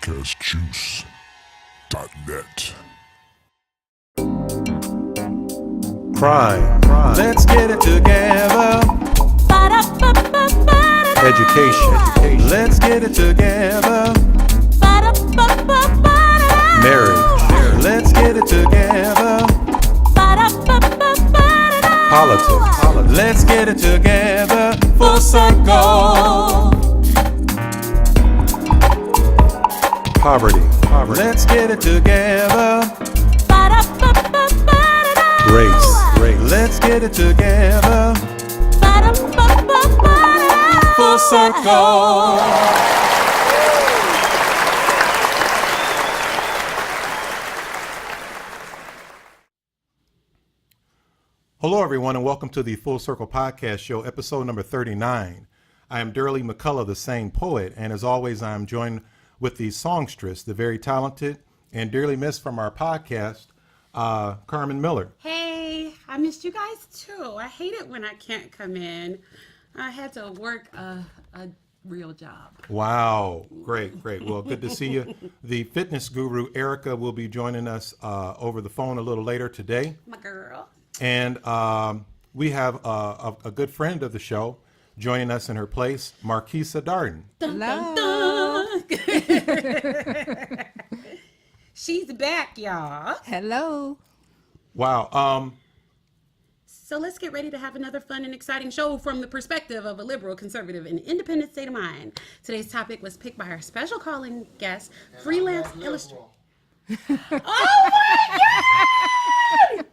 podcastjuice.net. Crime. Let's get it together. Education. Let's get it together. Marriage. Let's get it together. Politics. Let's get it together. Full circle. Poverty. Let's get it together. Race. Let's get it together. Full circle. Hello, everyone, and welcome to the Full Circle Podcast Show, episode number 39. I am Darryl McCullough, the same poet, and as always, I am joined with the songstress, the very talented and dearly missed from our podcast, Carmen Miller. Hey, I missed you guys too. I hate it when I can't come in. I had to work a real job. Wow, great. Well, good to see you. The fitness guru, Erica, will be joining us over the phone a little later today. My girl. And we have a good friend of the show joining us in her place, Marquisa Darden. Dun, dun, dun. She's back, y'all. Hello. Wow. So let's get ready to have another fun and exciting show from the perspective of a liberal, conservative, and independent state of mind. Today's topic was picked by our special calling guest, freelance illustrator. Oh my God!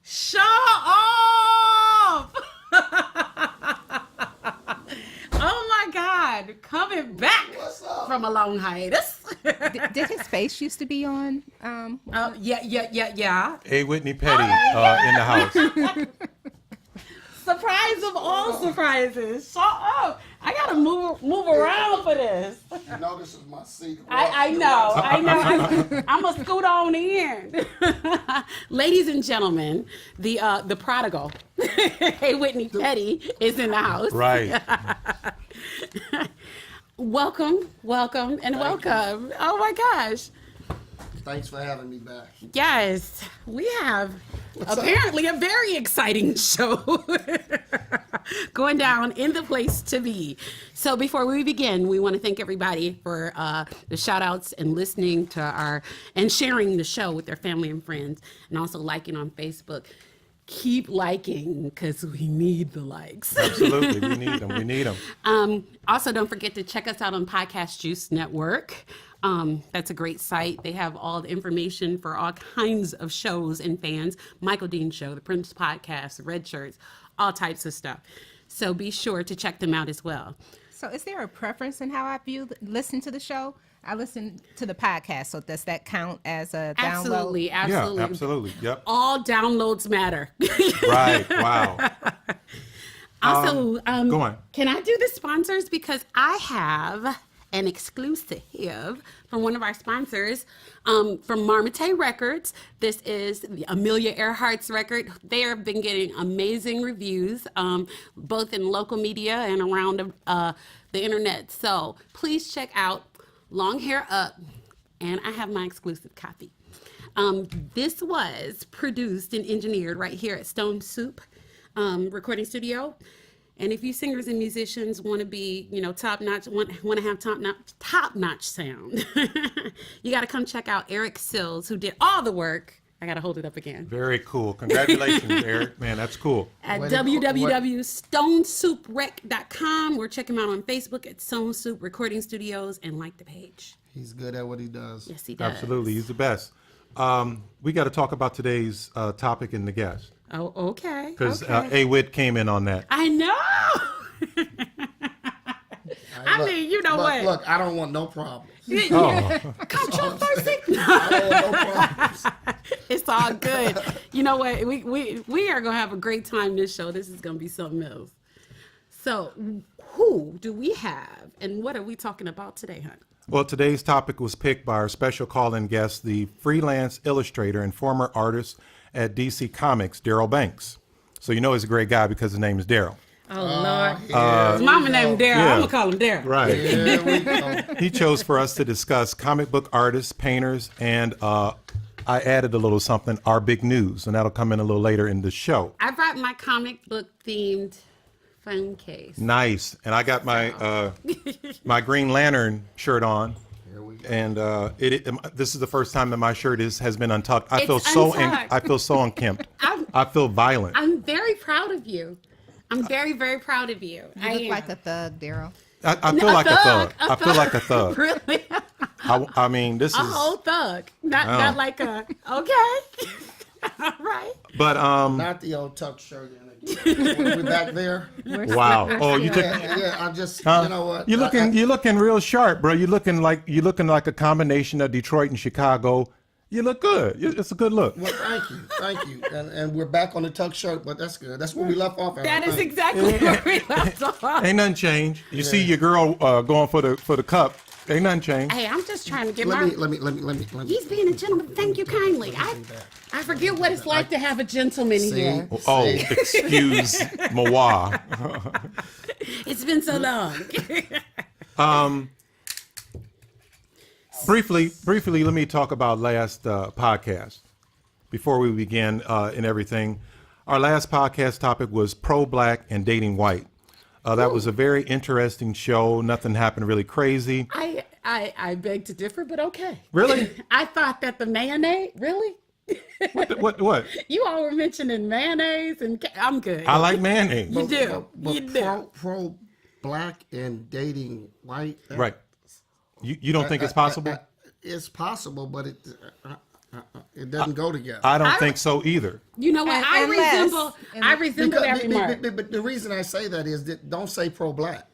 Show off! Oh my God! Coming back from a long hiatus. Did his face used to be on? Yeah. A. Whitney Petty in the house. Surprise of all surprises. Shut up. I gotta move around for this. You know this is my secret. I know. I'm gonna scoot on in. Ladies and gentlemen, the prodigal, Hey Whitney Petty, is in the house. Right. Welcome. Thank You. Oh my gosh. Thanks for having me back. Yes, we have apparently a very exciting show going down in the place to be. So before we begin, we want to thank everybody for the shout outs and listening to and sharing the show with their family and friends, and also liking on Facebook. Keep liking because we need the likes. Absolutely, we need them. Also, don't forget to check us out on Podcast Juice Network. That's a great site. They have all the information for all kinds of shows and fans. Michael Dean Show, the Prince Podcast, Red Shirts, all types of stuff. So be sure to check them out as well. So is there a preference in how I listen to the show? I listen to the podcast, so does that count as a download? Absolutely. Yeah, absolutely. Yep. All downloads matter. Right. Wow. Also, go on. Can I do the sponsors? Because I have an exclusive from one of our sponsors from Marmite Records. This is the Amelia Earhart's record. They have been getting amazing reviews, both in local media and around the internet. So please check out Long Hair Up, and I have my exclusive copy. This was produced and engineered right here at Stone Soup Recording Studio. And if you singers and musicians want to be, top notch, want to have top notch sound, you got to come check out Eric Sills, who did all the work. I got to hold it up again. Very cool. Congratulations, Eric. Man, that's cool. At www.stonesouprec.com, or check him out on Facebook at Stone Soup Recording Studios and like the page. He's good at what he does. Yes, he does. Absolutely. He's the best. We got to talk about today's topic and the guest. Oh, okay. Because A. Whit came in on that. I know. What? Look, I don't want no problems. Controversy. I don't want no problems. It's all good. You know what? We are gonna have a great time this show. This is gonna be something else. So, who do we have, and what are we talking about today, hon? Well, today's topic was picked by our special call-in guest, the freelance illustrator and former artist at DC Comics, Darryl Banks. So you know he's a great guy because his name is Darryl. Oh, Lord. Here His we mama go. named Darryl. Yeah. I'm going to call him Darryl. Right. Here we go. He chose for us to discuss comic book artists, painters, and I added a little something, our big news, and that'll come in a little later in the show. I brought my comic book themed phone case. Nice. And I got my my Green Lantern shirt on. Here we go. And this is the first time that my shirt has been untucked. I It's feel so untucked. I feel so unkempt. I'm- I feel violent. I'm very proud of you. I'm very, very proud of you. You look like a thug, Darryl. I feel like a thug. I feel like a thug. Really? I mean, this A is. whole thug. Not like a, okay. All right. But Not the old tuck shirt. We're back there. wow. Oh, you took. Yeah, I just, Huh? you know what? You're looking real sharp, bro. You're looking like a combination of Detroit and Chicago. You look good. It's a good look. Well, thank you. And we're back on the tuck shirt, but that's good. That's where we left off at. That I is think. exactly where we left off. Ain't nothing changed. You see your girl going for the cup. Ain't nothing changed. Hey, I'm just trying to get Let my. me. He's being a gentleman. Thank you kindly. I forget what it's like to have a gentleman See? here. Oh, See? excuse moi. It's been so long. Briefly, let me talk about last podcast before we begin and everything. Our last podcast topic was pro-black and dating white. That was a very interesting show. Nothing happened really crazy. I beg to differ, but okay. Really? I thought that the mayonnaise, really? What? You all were mentioning mayonnaise, and I'm good. I like mayonnaise. You do. But You do. pro black and dating white. Right. You don't think it's possible? It's possible, but it doesn't go together. I don't think so either. You know what? And- I unless- resemble every mark. But the reason I say that is that don't say pro black.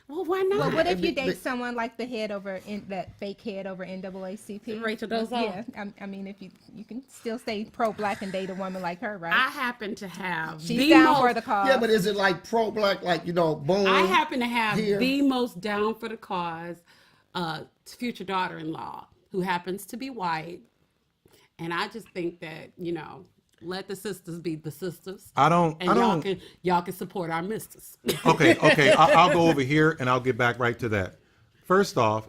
Well, why not? Well, what if you But- date someone like the head over in that fake head over NAACP? Rachel Dolezal? Yeah, I mean, if you can still stay pro-black and date a woman like her, right? I happen to have She's the down most, for the cause. Yeah, but is it like pro black, like boom? I happen to have here? the most down for the cause future daughter-in-law who happens to be white, and I just think that let the sisters be the sisters. And y'all can support our misters. Okay. I'll go over here and I'll get back right to that. First off,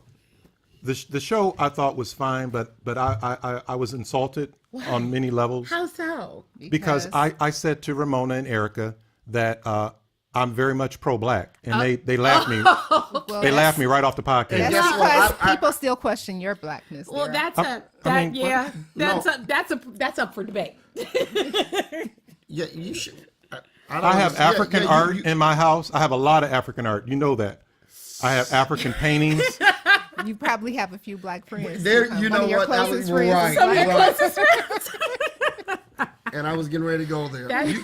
the show I thought was fine, but I was insulted on many levels How so? because I said to Ramona and Erica that I'm very much pro-black, and they laughed me. Well, They laughed me right off the podcast. That's Guess what? because people still question your blackness. Well, Darryl. that's up for debate. Yeah, you should. I don't I have understand. African Yeah, art you- in my house. I have a lot of African art. You know that. I have African paintings. You probably have a few black friends. There, too, huh? you One know of your what? That closest was friends right. is black. right. Closest friends. And I was getting ready to go there. That's-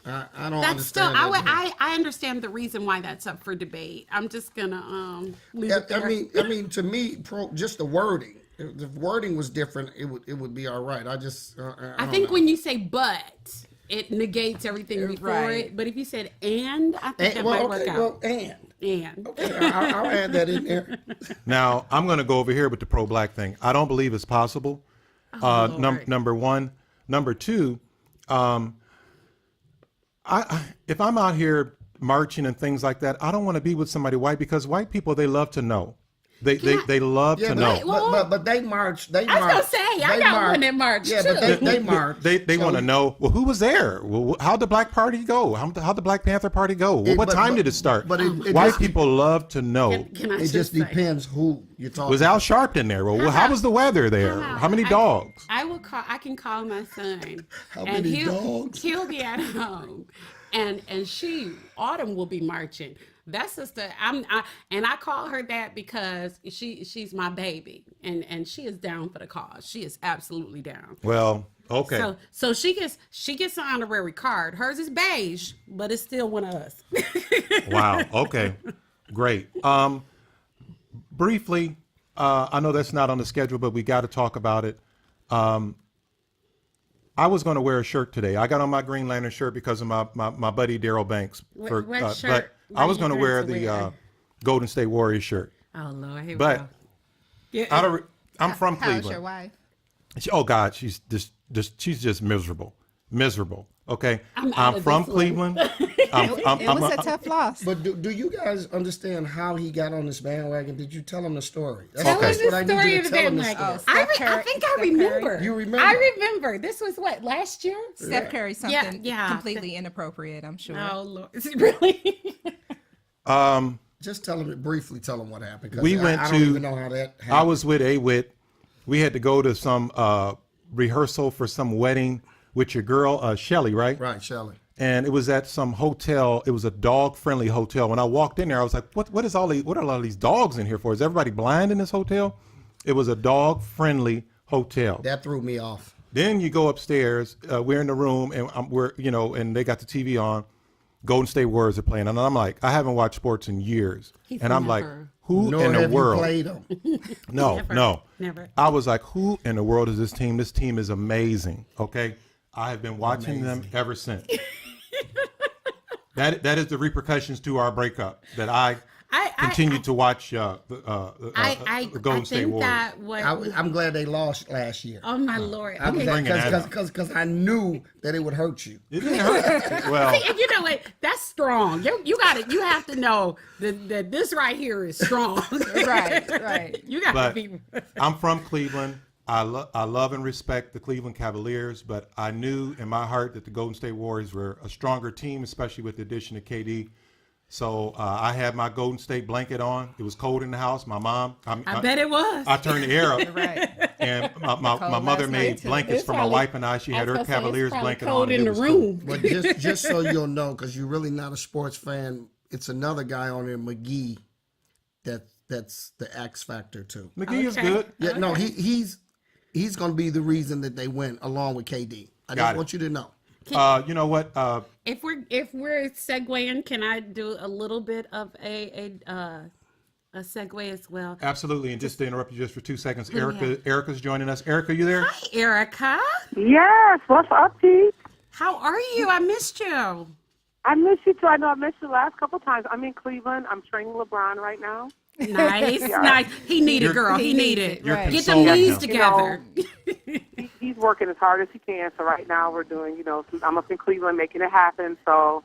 I don't That's still. understand. that. I understand the reason why that's up for debate. I'm just gonna leave it there. I mean, to me, just the wording. If the wording was different, it would be all right. I just. I don't think know. when you say "but," it negates everything before Right. it. But if you said "and," I think that might work out. Well, and And okay, I'll add that in there. Now, I'm going to go over here with the pro-black thing. I don't believe it's possible. Lord. Number one. Number two, if I'm out here marching and things like that, I don't want to be with somebody white because white people, they love to know. They love Yeah, to but, know. but they march. They I was march. gonna say, I they got march. one that marched, Yeah, but too. they march. They want to know, well, who was there? Well, how'd the Black Party go? How'd the Black Panther Party go? Well, what time did it start? but it White just- people love to know. can I It just say, depends who you're talking. Was Al Sharpton there? Well, how was the weather there? How many dogs? I can call my son. How and many he'll, dogs? He'll be at home, and Autumn will be marching. That sister, I call her that because she's my baby, and she is down for the cause. She is absolutely down. Well, okay. So she gets an honorary card. Hers is beige, but it's still one of us. Wow. Okay. Great. Briefly, I know that's not on the schedule, but we got to talk about it. I was going to wear a shirt today. I got on my Green Lantern shirt because of my buddy Darryl Banks. What shirt But were I was you going to going wear to the wear? Golden State Warriors shirt. Oh Lord, here we But go. Yeah, I'm from How's your Cleveland. wife? Oh God, she's just miserable. Okay, I'm out I'm of from this one. Cleveland. It was a tough loss. But do you guys understand how he got on this bandwagon? Did you tell him the story? Tell Okay. us the story of the tell him the bandwagon. story. I think I remember. You remember? I remember. This was what, last year? Steph Curry, something Yeah. completely inappropriate, I'm sure. Oh, Lord. Is it really? Just tell him briefly. Tell him what happened. 'Cause We went I don't to- even know how that happened. I was with A-Wit. We had to go to some rehearsal for some wedding with your girl, Shelly, right? Right, Shelley. And it was at some hotel. It was a dog-friendly hotel. When I walked in there, I was like, what are all these dogs in here for? Is everybody blind in this hotel? It was a dog-friendly hotel. That threw me off. Then you go upstairs. We're in the room, and and they got the TV on. Golden State Warriors are playing, and I'm like, I haven't watched sports in years, and I'm like, who Nor in the have world? you played them. No. I was like, who in the world is this team? This team is amazing. Okay, I have been watching them ever since. That is the repercussions to our breakup. That I continued to watch the Golden State Warriors. I'm glad they lost last year. Oh, my Lord. I'm Okay. bringing that up. Because I knew that it would hurt you. It didn't hurt. Well, See, you know what? That's strong. You got it. You have to know that this right here is strong. Right. You got to but be. I'm from Cleveland. I love and respect the Cleveland Cavaliers, but I knew in my heart that the Golden State Warriors were a stronger team, especially with the addition of KD. So I had my Golden State blanket on. It was cold in the house. My mom, I bet it was. I turned the air up, Right. and my Cold mother last made night, too. blankets It's for my probably- wife and I. She had I was her gonna say, it's Cavaliers probably blanket cold on. in and the it was cool. room. But just so you'll know, because you're really not a sports fan, it's another guy on there, McGee, that's the X factor too. McGee is Okay. good. Yeah, no, he's going to be the reason that they win along with KD. I Got just it. want you to know. You know what? If we're segueing, can I do a little bit of a segue as well? Absolutely. And just to interrupt you just for 2 seconds, Erica's joining us. Erica, you there? Hi, Erica. Yes, what's up, T? How are you? I missed you. I miss you too. I know I missed you the last couple times. I'm in Cleveland. I'm training LeBron right now. Nice, nice. He needed, girl. He needed. You're Right. Get the consoling knees him. together. He's working as hard as he can. So right now we're doing, I'm up in Cleveland making it happen. So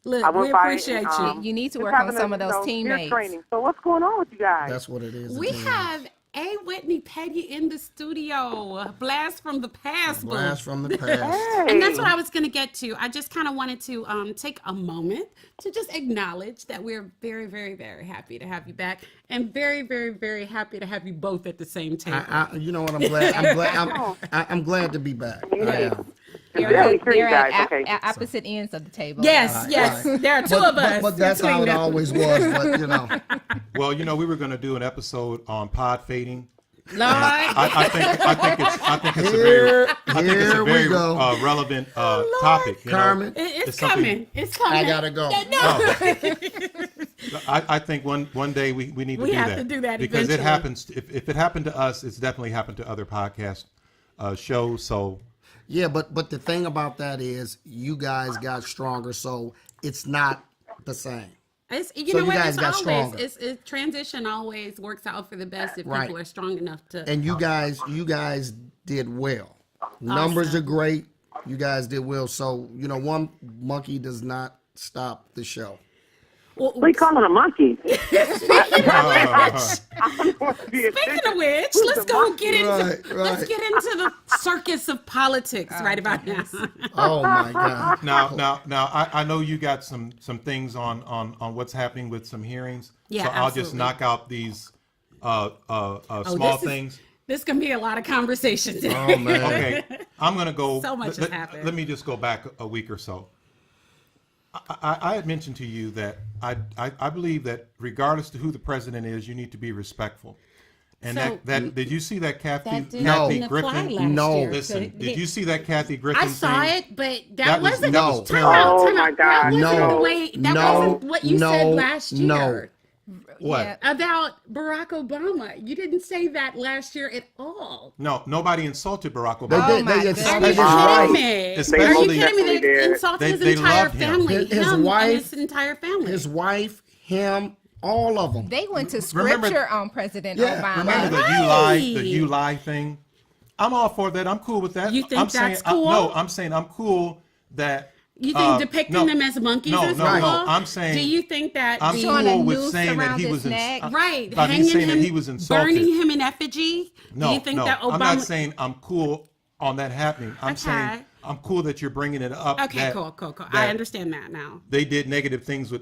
Look, I we went by appreciate and, you. You need to just work on having some of those peer teammates. training. So what's going on with you guys? That's what it is. We have A. Whitney Petty in the studio. A blast from the past, boo. Blast from the past. Hey. And that's what I was going to get to. I just kind of wanted to take a moment to just acknowledge that we're very, very, very happy to have you back, and very, very, very happy to have you both at the same table. You know what? I'm glad to be back. I am. Really hear you They're guys. at Okay. opposite ends of the table. yes, yes. There are two of us. But that's how it between them. always was. But Well, we were going to do an episode on pod fading. Lord. I think it's a Here- very, here we go. relevant topic. Carmen, It's something- coming. It's coming. I gotta go. I think one day we need to We do have that. to do that because it eventually. happens. If it happened to us, it's definitely happened to other podcast shows. So yeah, but the thing about that is you guys got stronger, so it's not the same. It's, you So know you what? guys It's got always stronger. transition always works out for the best if Right. people are strong enough to. And you guys did well. Numbers are great. You guys did well. So one monkey does not stop the show. Well, What are you calling a monkey? speaking of which, let's go get into Right. let's get into the circus of politics right about now. Oh my God. now, I know you got some things on what's happening with some hearings. Yeah, so I'll just absolutely. knock out these small this is- things. This can be a lot of conversations. Oh man. Okay, I'm gonna go. So much has happened. Let me just go back a week or so. I had mentioned to you that I believe that regardless to who the president is, you need to be respectful. And So- that did you see that That Kathy didn't Kathy apply Griffin? last No. year. Listen, So did you see that Kathy Griffin? I saw thing? it, but That that was- wasn't. that was Time terrible. out, Oh, time my out. God. That wasn't No. the way. That No. wasn't what you No. said last year. No. What? Yeah. About Barack Obama. You didn't say that last year at all. No, nobody insulted Barack They Obama. did. Oh, my They goodness. Are you insulted his Right. kidding wife. me? Especially- Are you kidding me? Definitely They did. insulted his They entire loved him. family. His Him wife- and his entire family. His wife, him, all of them. They went to Remember- scripture on President Yeah, Obama. Remember the you lie thing? I'm all for that. I'm cool with that. You think I'm that's saying, cool? no, I'm saying I'm cool that You think depicting them as monkeys is cool? No. I'm saying. Do you think that I'm Showing cool a with noose saying that around he his was neck. right, But hanging he's saying him, that he was insulted. burning him in effigy? No, Do you think no. that Obama? I'm not saying I'm cool on that happening. I'm saying I'm cool that you're bringing it up. Okay, cool. I understand that now. They did negative things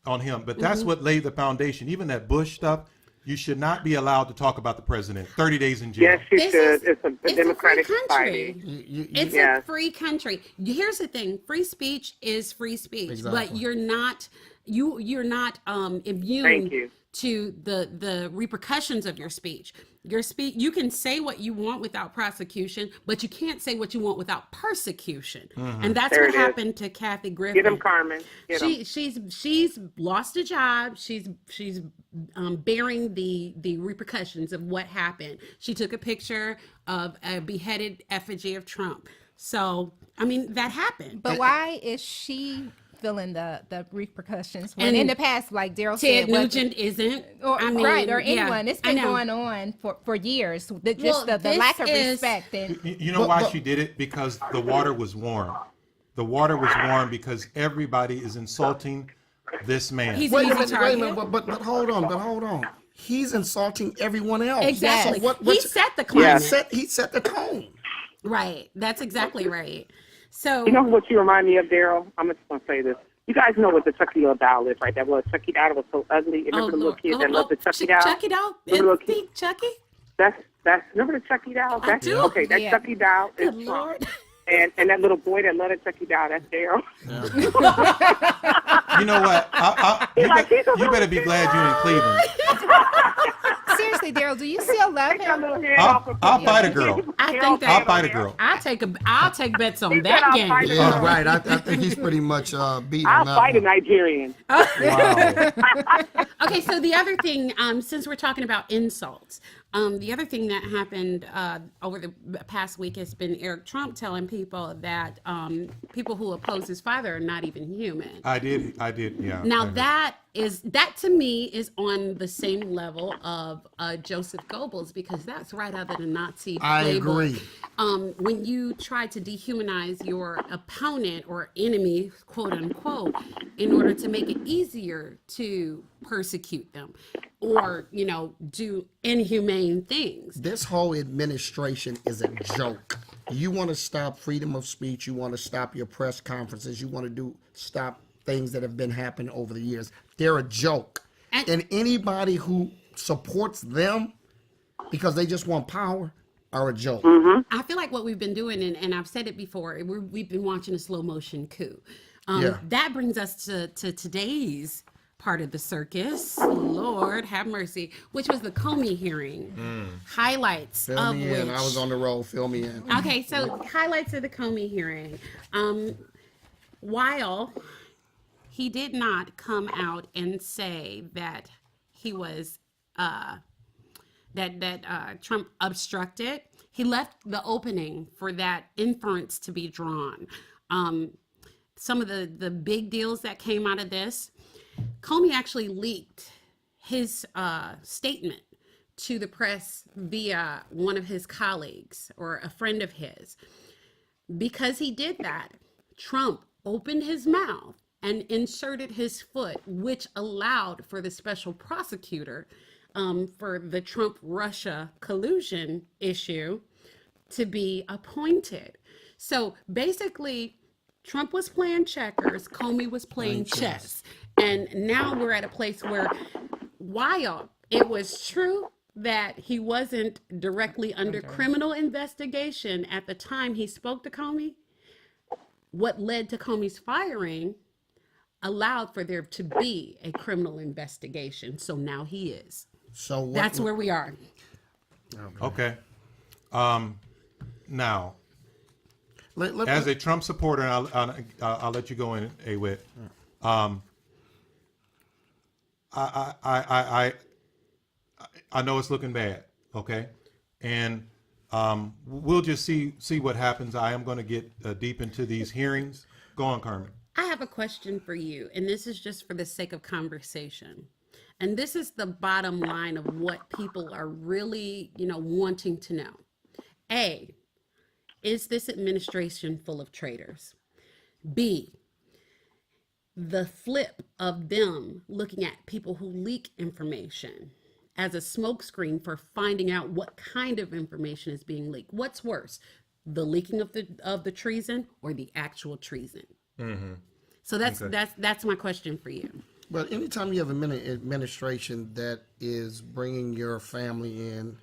on him, but that's what laid the foundation. Even that Bush stuff, you should not be allowed to talk about the president. 30 days in jail. Yes, you should. It's a democratic free country. society. It's Yes. a free country. Here's the thing: free speech is free speech, Exactly. but you're not immune Thank you. to the repercussions of your speech. Your speech, you can say what you want without prosecution, but you can't say what you want without persecution. And that's There what it is. happened to Kathy Griffin. Get him, Carmen. Get him. She's lost a job. She's bearing the repercussions of what happened. She took a picture of a beheaded effigy of Trump. So I mean that happened. But why is she feeling the repercussions when And in the past, like Darryl Ted said, Nugent isn't. or yeah, anyone? It's I been know. going on for years. The this lack of is- respect and You know why she did it? Because the water was warm. The water was warm because everybody is insulting this man. He's Wait a easy minute, target. but hold on. He's insulting everyone else. Exactly. So He set the climate. He set the tone. Right. That's exactly right. So You know what you remind me of, Darryl? I'm just going to say this. You guys know what the Chucky doll doll is, right? That little Chucky doll was so ugly. Remember the little kid that loved the Chucky doll? Chucky doll? Remember the It's little kid? Chucky? That's remember the Chucky doll? I That's do. okay. That Yeah. Chucky doll is Good Trump. Lord. And that little boy that loved the Chucky doll, that's Darryl. You know what? You better be glad you're in Cleveland. seriously, Darryl, do you still love Take that him? little head off of I'll him. fight a girl. I think that I'll fight a girl. I'll take bets on said that I'll game. fight a Yeah, girl. right. I think he's pretty much beating I'll that fight a one. Nigerian. Wow. Okay, so the other thing, since we're talking about insults, the other thing that happened over the past week has been Eric Trump telling people that people who oppose his father are not even human. I did. Yeah. Now I heard. that to me is on the same level of Joseph Goebbels, because that's right out of the Nazi I playbook. agree. When you try to dehumanize your opponent or enemy, quote unquote, in order to make it easier to persecute them or, do inhumane things. This whole administration is a joke. You want to stop freedom of speech. You want to stop your press conferences. You want to stop things that have been happening over the years. They're a joke. And anybody who supports them because they just want power are a joke. I feel like what we've been doing, and I've said it before, we've been watching a slow motion coup. Yeah. That brings us to today's part of the circus. Lord have mercy, which was the Comey hearing. Highlights Fill of me which. in. I was on the road. Fill me in. Okay, so highlights of the Comey hearing. While he did not come out and say that he was that Trump obstructed, he left the opening for that inference to be drawn. Some of the big deals that came out of this, Comey actually leaked his statement to the press via one of his colleagues or a friend of his. Because he did that, Trump opened his mouth and inserted his foot, which allowed for the special prosecutor for the Trump-Russia collusion issue to be appointed. So basically, Trump was playing checkers, Comey was playing chess. And now we're at a place where, while it was true that he wasn't directly under criminal investigation at the time he spoke to Comey, what led to Comey's firing allowed for there to be a criminal investigation. So now he is. So what, That's where we are. Okay. Now, let- as a Trump supporter, and I'll let you go in, Awit. I know it's looking bad. Okay, and we'll just see what happens. I am going to get deep into these hearings. Go on, Carmen. I have a question for you, and this is just for the sake of conversation. And this is the bottom line of what people are really, wanting to know. A, is this administration full of traitors? B, the flip of them looking at people who leak information as a smokescreen for finding out what kind of information is being leaked. What's worse, the leaking of the treason or the actual treason? So that's my question for you. But anytime you have an administration that is bringing your family in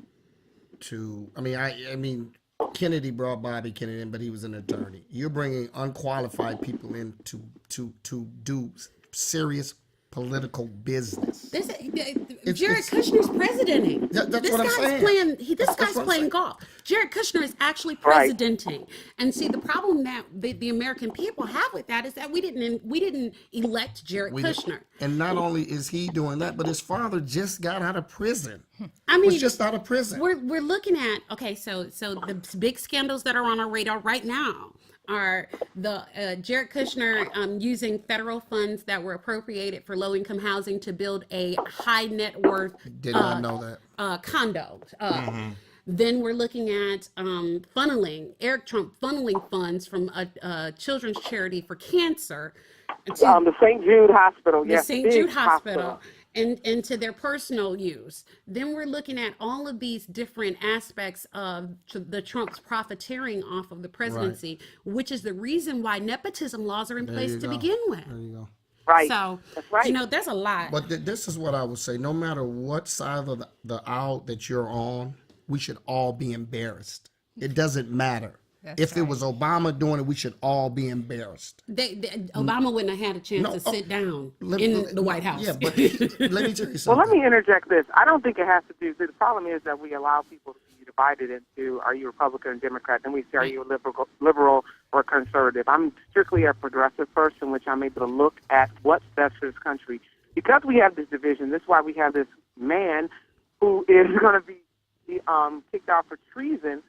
to, I mean, Kennedy brought Bobby Kennedy in, but he was an attorney. You're bringing unqualified people in to do serious political business. Jared Kushner's presidenting. That's what I'm saying. This guy's playing golf. Jared Kushner is actually presidenting. And see, the problem that the American people have with that is that we didn't elect Jared Kushner. And not only is he doing that, but his father just got out of prison. I mean, was just out of prison. We're looking at, okay, so the big scandals that are on our radar right now are the Jared Kushner using federal funds that were appropriated for low-income housing to build a high net worth Did not know that. Condo. Then we're looking at Eric Trump funneling funds from a children's charity for cancer to the St. Jude Hospital. the St. Jude Hospital. And to their personal use. Then we're looking at all of these different aspects of the Trump's profiteering off of the presidency, which is the reason why nepotism laws are in place to begin with. There you go. Right. So, that's right. there's a lot. But this is what I would say. No matter what side of the aisle that you're on, we should all be embarrassed. It doesn't matter. If it was Obama doing it, we should all be embarrassed. Obama wouldn't have had a chance to sit down in the White House. Yeah, but let me tell you something. Well, let me interject this. I don't think it has to do. The problem is that we allow people to be divided into: are you Republican or Democrat? Then we say, are you a liberal or conservative? I'm strictly a progressive person, which I'm able to look at what's best for this country. Because we have this division, this is why we have this man who is going to be kicked out for treason.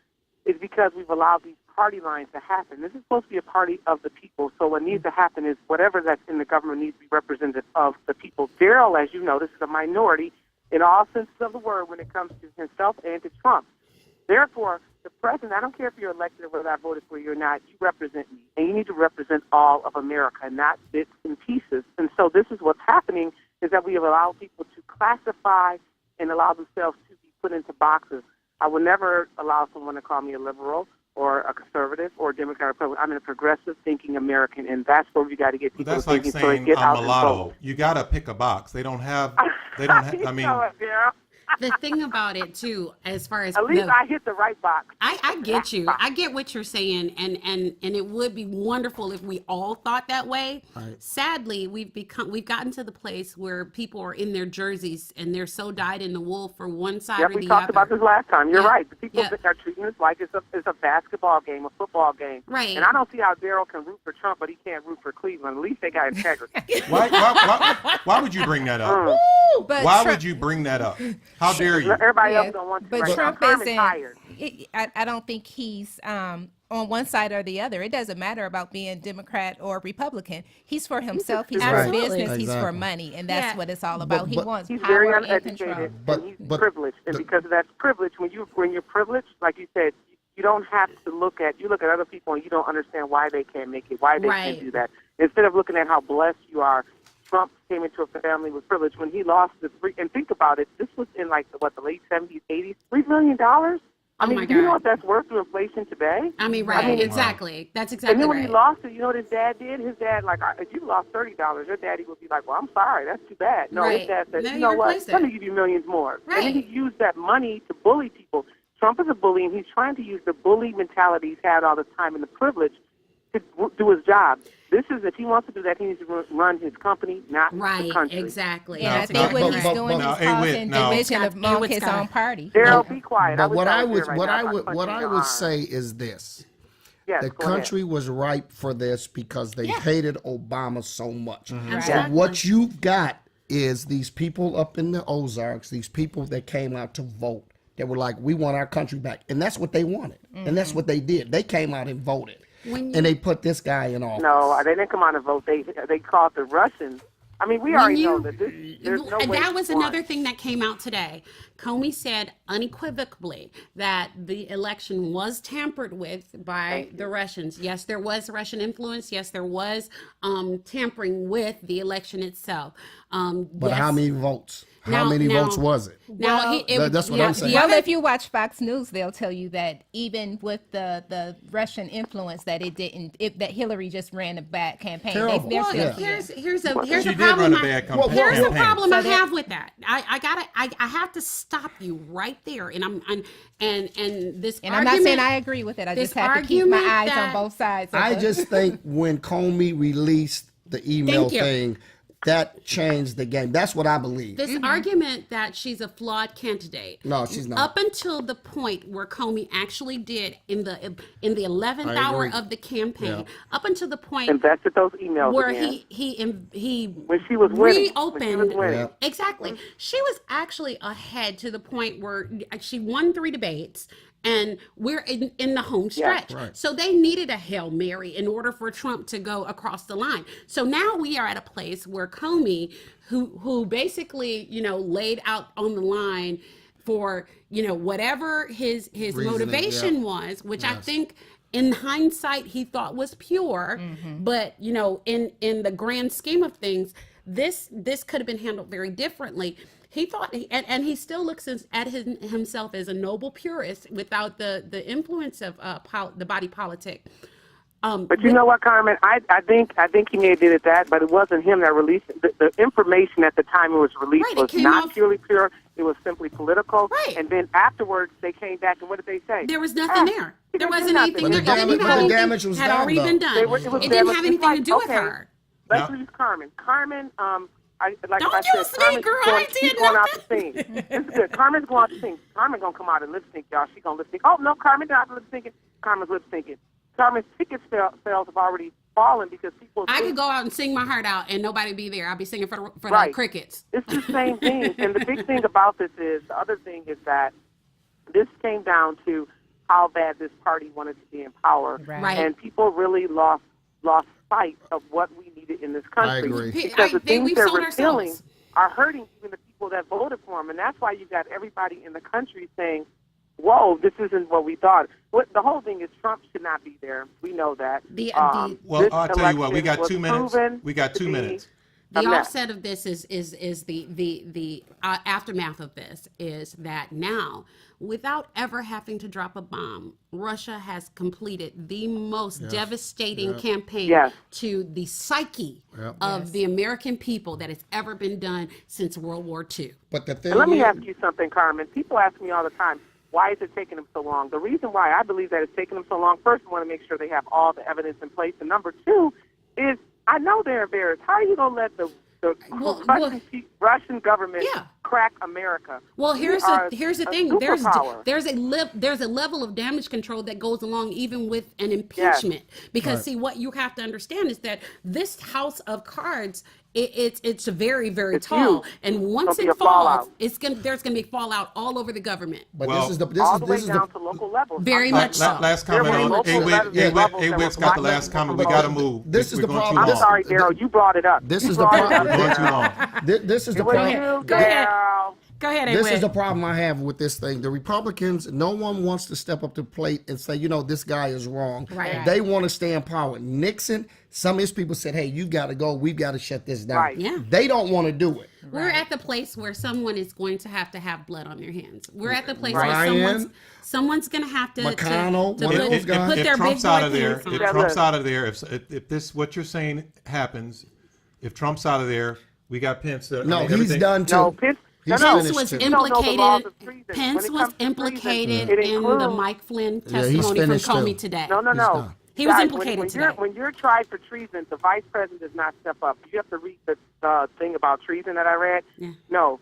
Is because we've allowed these party lines to happen. This is supposed to be a party of the people, so what needs to happen is whatever that's in the government needs to be representative of the people. Darryl, as you know, this is a minority in all senses of the word when it comes to himself and to Trump. Therefore, the president, I don't care if you're elected or whether I voted for you or not, you represent me, and you need to represent all of America, not bits and pieces. And so this is what's happening, is that we have allowed people to classify and allow themselves to be put into boxes. I would never allow someone to call me a liberal or a conservative or a Democrat or Republican. I'm a progressive thinking American, and that's where we got to get people thinking. That's like saying I'm mulatto. You got to pick a box. They don't have. I mean. The thing about it too, as far as at least I hit the right box. I get you. I get what you're saying, and it would be wonderful if we all thought that way. Right. Sadly, we've gotten to the place where people are in their jerseys and they're so dyed in the wool for one side or the other. We talked about this last time. You're right. The people that are treating this like it's a basketball game, a football game. Right. And I don't see how Darryl can root for Trump, but he can't root for Cleveland. At least they got integrity. Why would you bring that up? Why would you bring that up? How dare you? Everybody else don't want to. But right? Trump isn't. I don't think he's on one side or the other. It doesn't matter about being Democrat or Republican. He's for himself. He's for business. He's for money, and that's what it's all about. He wants he's power very and uneducated, control. and he's privileged, and because of that privilege, when you're privileged, like you said, you don't have to look at other people and you don't understand why they can't make it, why they can't do that. Instead of looking at how blessed you are. Trump came into a family with privilege when he lost and think about it, this was in the late 70s, 80s, $3 million? I mean, do you know what that's worth through inflation today? Exactly. That's exactly right. And then when he lost it, you know what his dad did? His dad, if you lost $30, your daddy would be like, well, I'm sorry, that's too bad. No, his dad said, you know what, let me give you millions more. Right. And then he used that money to bully people. Trump is a bully, and he's trying to use the bully mentality he's had all the time and the privilege to do his job. This is, if he wants to do that, he needs to run his company, not the country. Exactly. And I think what he's doing is causing division among his own party. Darryl, be quiet. But what I would say is this. Yes, the country was ripe for this because they hated Obama so much. Mm-hmm. So what you've got is these people up in the Ozarks, these people that came out to vote, that were like, we want our country back. And that's what they wanted. Mm-hmm. And that's what they did. They came out and voted. And they put this guy in office. No, they didn't come out and vote. They called the Russians. I mean, we already know that there's no way. That was another thing that came out today. Comey said unequivocally that the election was tampered with by the Russians. Yes, there was Russian influence. Yes, there was tampering with the election itself. But yes. how many votes? Now- How many now- votes was it? Now, That's what I'm saying. Well, if you watch Fox News, they'll tell you that even with the Russian influence, that that Hillary just ran a bad campaign. Terrible. Well, still- here's She a did problem. run a bad Here's the campaign. problem I have with that. I have to stop you right there, and this. And I'm not saying I agree with it. I just have to keep my eyes on both sides. I just think when Comey released the email Thank you. thing, that changed the game. That's what I believe. This argument that she's a flawed candidate. No, she's not. Up until the point where Comey actually did in the 11th hour agree. of the campaign, Yeah. up until the point Invested those emails where again. he When she was winning. reopened. When she was winning. Yeah. Exactly. She was actually ahead to the point where she won 3 debates. And we're in the home stretch. right. So they needed a Hail Mary in order for Trump to go across the line. So now we are at a place where Comey, who basically, laid out on the line for, whatever his motivation was, which I think in hindsight he thought was pure, but in the grand scheme of things, this could have been handled very differently. He thought, and he still looks at himself as a noble purist without the influence of the body politic. But you know what, Carmen? I think he may have did it that, but it wasn't him that released it. The information at the time it was released Right, it was came not off- purely pure. It was simply political. Right. And then afterwards, they came back, and what did they say? There was nothing there. he There didn't do wasn't nothing. anything. But the That damage- didn't have the anything- damage was had done, already though. been done. It was It didn't damage. have It's anything to like, do with okay, her. Let's No. use Carmen. Carmen, like Don't I said, use me, Carmen's girl. going, I she's did going out to nothing. sing. It's good. Carmen's going out to sing. Carmen gonna come out and lip sync, y'all. She gonna lip sync. Oh no, Carmen not lip syncing. Carmen's lip syncing. Carmen's ticket sales have already fallen because people. I think- could go out and sing my heart out and nobody be there. I'll be singing for the Right. crickets. It's the same thing. And the big thing about this is, the other thing is that this came down to how bad this party wanted to be in power. Right. And people really lost sight of what we needed in this country. I agree. Because the things We've they're sold repealing ourselves. are hurting even the people that voted for them. And that's why you got everybody in the country saying, whoa, this isn't what we thought. The whole thing is Trump should not be there. We know that. Well, This I'll tell you what. We got election 2 minutes. was proven We got to 2 be minutes. The a mess. offset of this is the aftermath of this is that now, without ever having to drop a bomb, Russia has completed the most devastating campaign Yes. to the psyche of the American people that has ever been done since World War II. But the thing And let me is, ask you something, Carmen. People ask me all the time, why is it taking them so long? The reason why I believe that it's taking them so long, first, we want to make sure they have all the evidence in place. And number two is, I know they're embarrassed. How are you going to let the Russian government Yeah. crack America? Well, We here's are the a thing. There's superpower. a level of damage control that goes along even with an impeachment. Because see, what you have to understand is that this house of cards, it's very, very It's tall, huge. and once There'll be it a fallout. falls, there's gonna be fallout all over the government. but Well, this is all the way the down to local levels. Very I'm much sorry. so. Last There comment were on local levels that Wig's were got the not last levels comment. of We got to law. move. This is We're the going too problem. I'm long. sorry, Darryl. You brought it up. This You is the brought it problem. up, We're going too Darryl. long. This is the It was problem. you, Go ahead. Darryl. Go ahead, This Edwin. is the problem I have with this thing. The Republicans, no one wants to step up to the plate and say, this guy is wrong. Right. They want to stay in power. Nixon, some of his people said, hey, you got to go. We've got to shut this down. Right. Yeah. They don't want to do it. We're at the place where someone is going to have blood on their hands. We're at the place Ryan, where someone's going to have to McConnell, to one of put, those to guys. put If their Trump's big out boy of there, pants on. if Trump's out of there, if this what you're saying happens, if Trump's out of there, we got Pence. No, he's everything- done too. No, Pence. He's no, finished Was too. You don't know the laws implicated. of treason. When Pence it was comes to treason, implicated it in the includes- Mike Flynn he's testimony from finished Comey too. today. No. done. He was Guys, implicated when today. when you're tried for treason, the vice president does not step up. You have to read the thing about treason that I read. Yeah. No,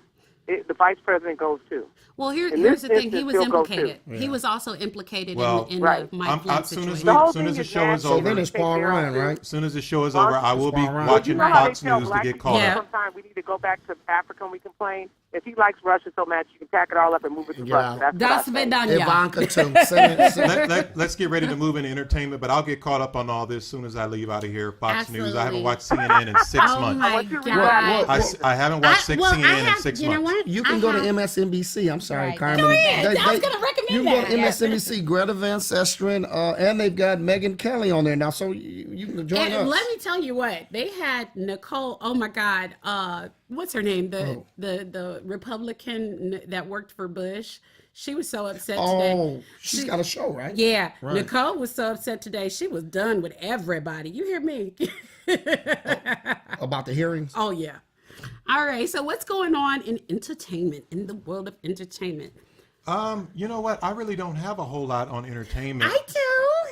the vice president goes too. Well, In here's this the thing. He instance, was he'll go too. implicated. He was also implicated Well, in right. the Mike Flynn as soon as situation. The whole as soon as thing the is show is nasty. So over, then it's Paul Ryan, right? as soon as the show is over, I will be Well, watching You know how they Fox tell News to black get people caught Yeah. up. sometimes we need to go back to Africa and we complain. If he likes Russia so much, you can pack it all up and move it to Yeah. Russia. Das what I say. Vidania. Ivanka too. Send it. Let's get ready to move into entertainment, but I'll get caught up on all this as soon as I leave out of here. Fox News. I haven't Absolutely. watched CNN in 6 Oh months. my want you to God. read I haven't watched well, CNN in have, 6 you know months. what? You can I go to have- MSNBC. I'm sorry, Right. Carmen. Go ahead. I was They- gonna recommend You can go to that. MSNBC, Greta Van Susteren, and they've got Megyn Kelly on there now, so you can join And us. let me tell you what, they had Nicole. Oh my God, what's her name? The Republican that worked for Bush. She was so upset today. Oh, she's got a show, right? Yeah, Right. Nicole was so upset today. She was done with everybody. You hear me? About the hearings. Oh yeah. All right. So what's going on in entertainment, in the world of entertainment? You know what? I really don't have a whole lot on entertainment. I do.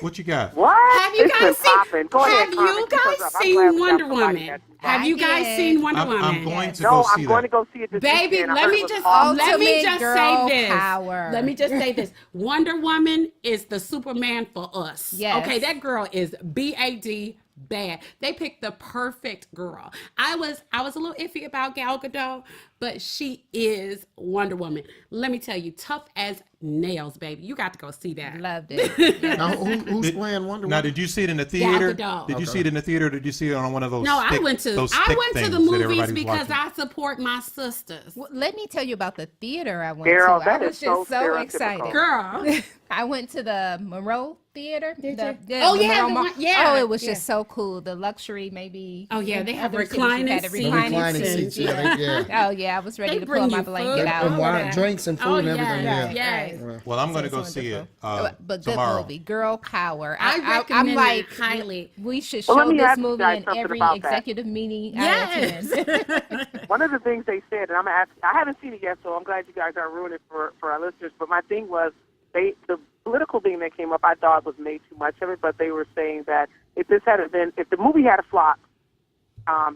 What you got? What? Have you It's guys been seen? popping. Go ahead, Have Carmen, you keep us guys up. I'm glad seen we got Wonder somebody Woman? that's- Have you guys did. seen Wonder Woman? I'm going to No, go see I'm going to that. go see it this Baby, weekend. I let heard me it was just awesome. let me Ultimate just girl say this. power. Let me just say this. Wonder Woman is the Superman for us. Yes. Okay, that girl is BAD bad. They picked the perfect girl. I was a little iffy about Gal Gadot, but she is Wonder Woman. Let me tell you, tough as nails, baby. You got to go see that. Loved it. Yeah. Now, who's playing Wonder Now, Woman? did you see it in the theater? Gadot. Did you see it in the theater? Or did you see it on one of those? No, I stick- went to those I stick went to things the that movies everybody's because watching? I support my sisters. Well, let me tell you about the theater I went Girl, to. that I is was so just so stereotypical. excited. Girl. I went to the Monroe Theater. you? The Oh, yeah, Monroe the Mall. one- yeah, Oh, it was yeah. just so cool. The luxury, maybe. Oh, yeah, they have other cities reclining had a seats. The reclining seats, seats. Yeah. Oh yeah, I was ready They to bring pull my you blanket food. out. And Oh, wine, yeah. drinks and food Oh, and everything. yes, Yeah. yes. Well, I'm going to So go it's see it wonderful. But good tomorrow. movie, girl power. I I'm recommend like, it highly. we should Well, show let me this ask you movie guys in something every about that. executive meeting I Yes. attend. One of the things they said, and I'm gonna ask, I haven't seen it yet, so I'm glad you guys aren't ruining it for our listeners. But my thing was, the political thing that came up, I thought was made too much of it. But they were saying that if the movie had a flop,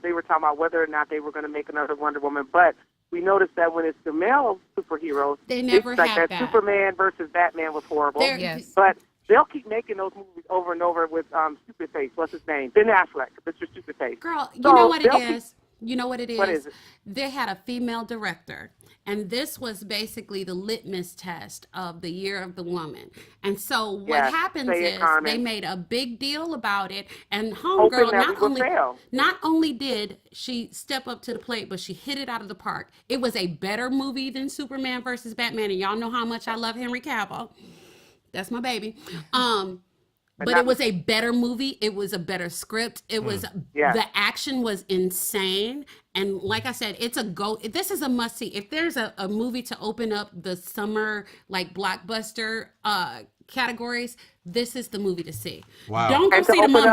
they were talking about whether or not they were going to make another Wonder Woman. But we noticed that when it's the male superheroes, They never it's like have that that. Superman versus Batman was horrible. They're- Yes. But they'll keep making those movies over and over with Stupid Face. What's his name? Ben Affleck, Mr. Stupid Face. Girl, you So know what it they'll keep- is? You know what it is? What is it? They had a female director, and this was basically the litmus test of the Year of the Woman. And so what Yes, happens say it, is Carmen. they made a big deal about it, and Hoping Homegirl that we would fail. not only did she step up to the plate, but she hit it out of the park. It was a better movie than Superman versus Batman, and y'all know how much I love Henry Cavill. That's my baby. But it was a better movie. It was a better script. It was Yes. the action was insane. And like I said, it's a go. This is a must see. If there's a movie to open up the summer like blockbuster categories, this is the movie to see. Wow. Don't go And to see the open mummy.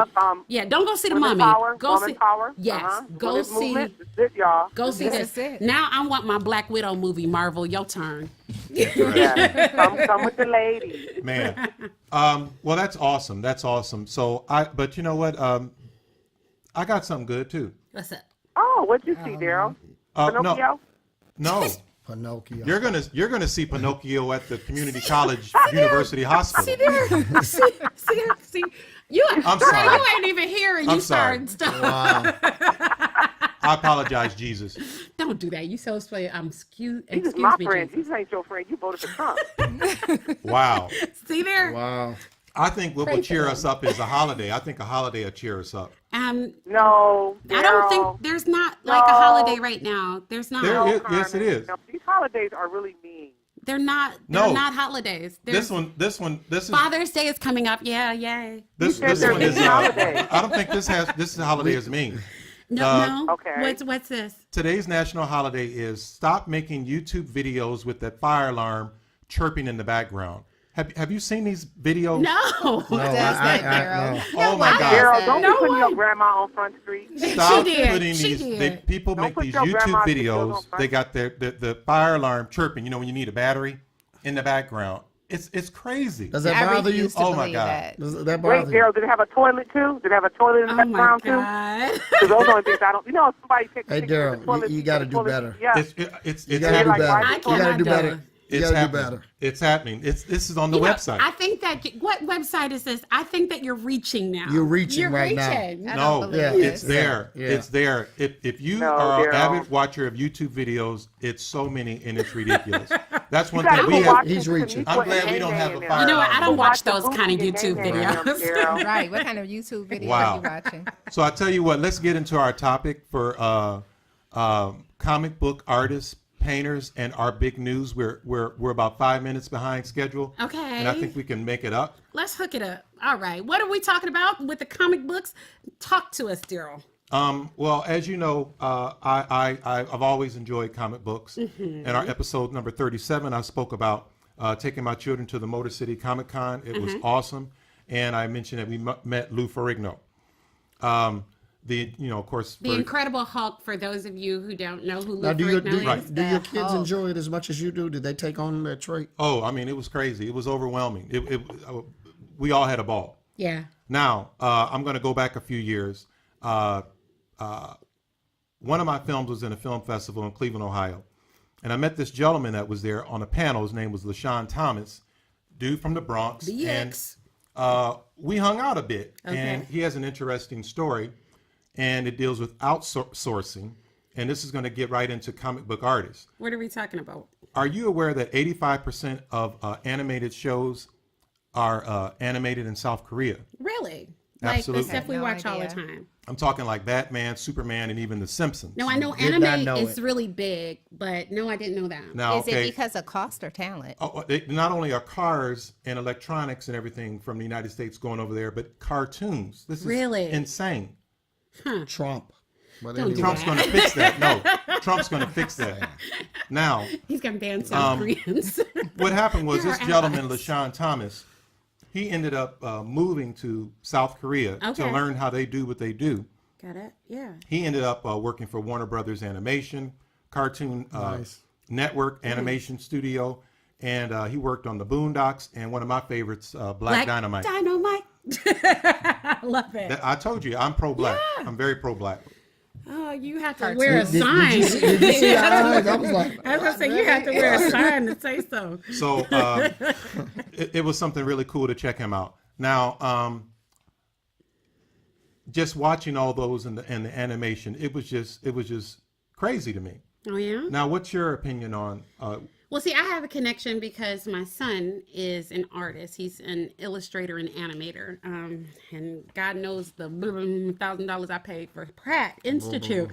up, Don't go see the Women mummy. Power, Go Woman see. Power. Yes, go Women's see. movement. This is it, y'all. Go see This this. is it. Now I want my Black Widow movie. Marvel, your turn. Yeah. Come with the ladies. Man. Well, that's awesome. That's awesome. So but you know what? I got something good too. What's up? Oh, what'd you see, Darryl? Pinocchio? No. Pinocchio. You're gonna see Pinocchio at the Community College University Hospital. See, you. I'm girl, sorry. You ain't even here, and I'm you sorry. starting stuff. Wow. I apologize, Jesus. Don't do that. You so sweet. Jesus, Excuse my me, friend. Jesus. Jesus ain't your friend. You voted for Trump. Wow. See there. Wow. I think what will cheer us up is a holiday. I think a holiday will cheer us up. No, I don't Darryl. think there's not like a holiday right now. There's not. There No, is- yes, it Carmen. is. No, these holidays are really mean. They're not. No. They're not holidays. There's, This is Father's Day is coming up. Yeah, yay. this said this they're one is. mean holidays. I don't think this holiday is mean. No. Okay. What's this? Today's national holiday is stop making YouTube videos with that fire alarm chirping in the background. Have you seen these videos? No. No, Does that, Darryl? no. Oh my God. Darryl, don't No be putting way. your grandma on Front Street. Stop She did. putting She these. did. People Don't make put these your YouTube grandma's videos videos. on They front. got the fire alarm chirping. You know when you need a battery in the background, It's crazy. Does that I bother you? refuse to Oh, my believe God. that. Does that Wait, bother you? Darryl, did it have a toilet too? Did it have a toilet in the Oh my background too? God. Because those are the things I don't. You know, if somebody takes Hey, pictures of the Darryl, toilet, you got to the do toilet- better. Yeah. It's You got to do like, better. why I is You it got to cannot do do better. it. You It's got to do happening. better. It's happening. This is on the You know, website. I think that what website is this? I think that you're reaching now. You're reaching right now. reaching. I No, don't believe yeah, it's this. there. Yeah. It's there. If you No, are an Darryl. avid watcher of YouTube videos, it's so many and it's ridiculous. That's one You gotta thing go we watch have. He's it, 'cause reaching. you I'm putting glad we don't have a Nay-Nay in fire there. You know what? I don't Go watch the those movie kind of and YouTube Nay-Nay in them, videos. Darryl. Right. What kind of YouTube video Wow. are you watching? So I tell you what, let's get into our topic for comic book artists, painters, and our big news. We're about 5 minutes behind schedule. Okay. And I think we can make it up. Let's hook it up. All right. What are we talking about with the comic books? Talk to us, Darryl. Well, as you know, I've always enjoyed comic books. In our episode number 37, I spoke about taking my children to the Motor City Comic Con. It was awesome, and I mentioned that we met Lou Ferrigno. Of course, The Incredible Hulk, for those of you who don't know who Now, Lou do your Ferrigno is. do your kids Hulk. enjoy it as much as you do? Did they take on that trait? Oh, I mean, it was crazy. It was overwhelming. We all had a ball. Yeah. Now, I'm going to go back a few years. One of my films was in a film festival in Cleveland, Ohio. And I met this gentleman that was there on a panel. His name was LaShawn Thomas, dude from the Bronx. BX. And we hung out a bit. Okay. And he has an interesting story. And it deals with outsourcing. And this is going to get right into comic book artists. What are we talking about? Are you aware that 85% of animated shows are animated in South Korea? Really? Like Absolutely. the stuff we No watch all the idea. time. I'm talking like Batman, Superman, and even The Simpsons. No, I know Did not anime know is it. really big, but no, I didn't know that. Now, Is it because of cost or talent? not only are cars and electronics and everything from the United States going over there, but cartoons. This is Really? insane. Trump. But Don't do anyway. Trump's going to fix that. No, Trump's going to fix that. Now, He's gonna ban South Koreans. what happened was You're this gentleman, allies. LaShawn Thomas, he ended up moving to South Korea to Okay. learn how they do what they do. Got it? Yeah. He ended up working for Warner Brothers Animation, Cartoon Nice. Network Animation Studio, and he worked on the Boondocks and one of my favorites, Black Dynamite. Dynamite. I love it. I told you, I'm pro-black. Yeah. I'm very pro-black. Oh, you have to wear a Did sign. you see the eyes? I was like, I was gonna say you have to wear a sign to say so. So it was something really cool to check him out. Now, just watching all those in the animation, it was just crazy to me. Oh yeah. Now, what's your opinion on? Well, see, I have a connection because my son is an artist. He's an illustrator and animator. And God knows the $1,000 I paid for Pratt Institute.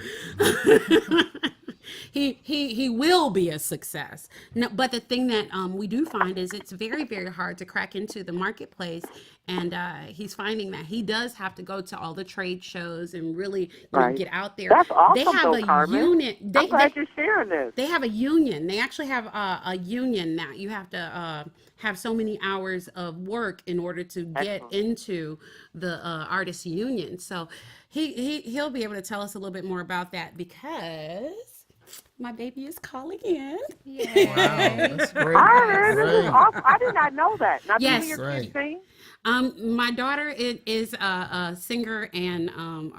He will be a success. No, but the thing that we do find is it's very, very hard to crack into the marketplace. And he's finding that he does have to go to all the trade shows and really Right. get out there. That's awesome, They have though, a Carmen. unit. I'm glad you're sharing this. They have a union. They actually have a union now. You have to have so many hours of work in order to get Excellent. into the artist union. So he'll be able to tell us a little bit more about that because my baby is calling in. Yeah. wow, that's great. I heard this is Great. awesome. I did not know that. Now, Yes. do your Right. kids sing? My daughter is a singer and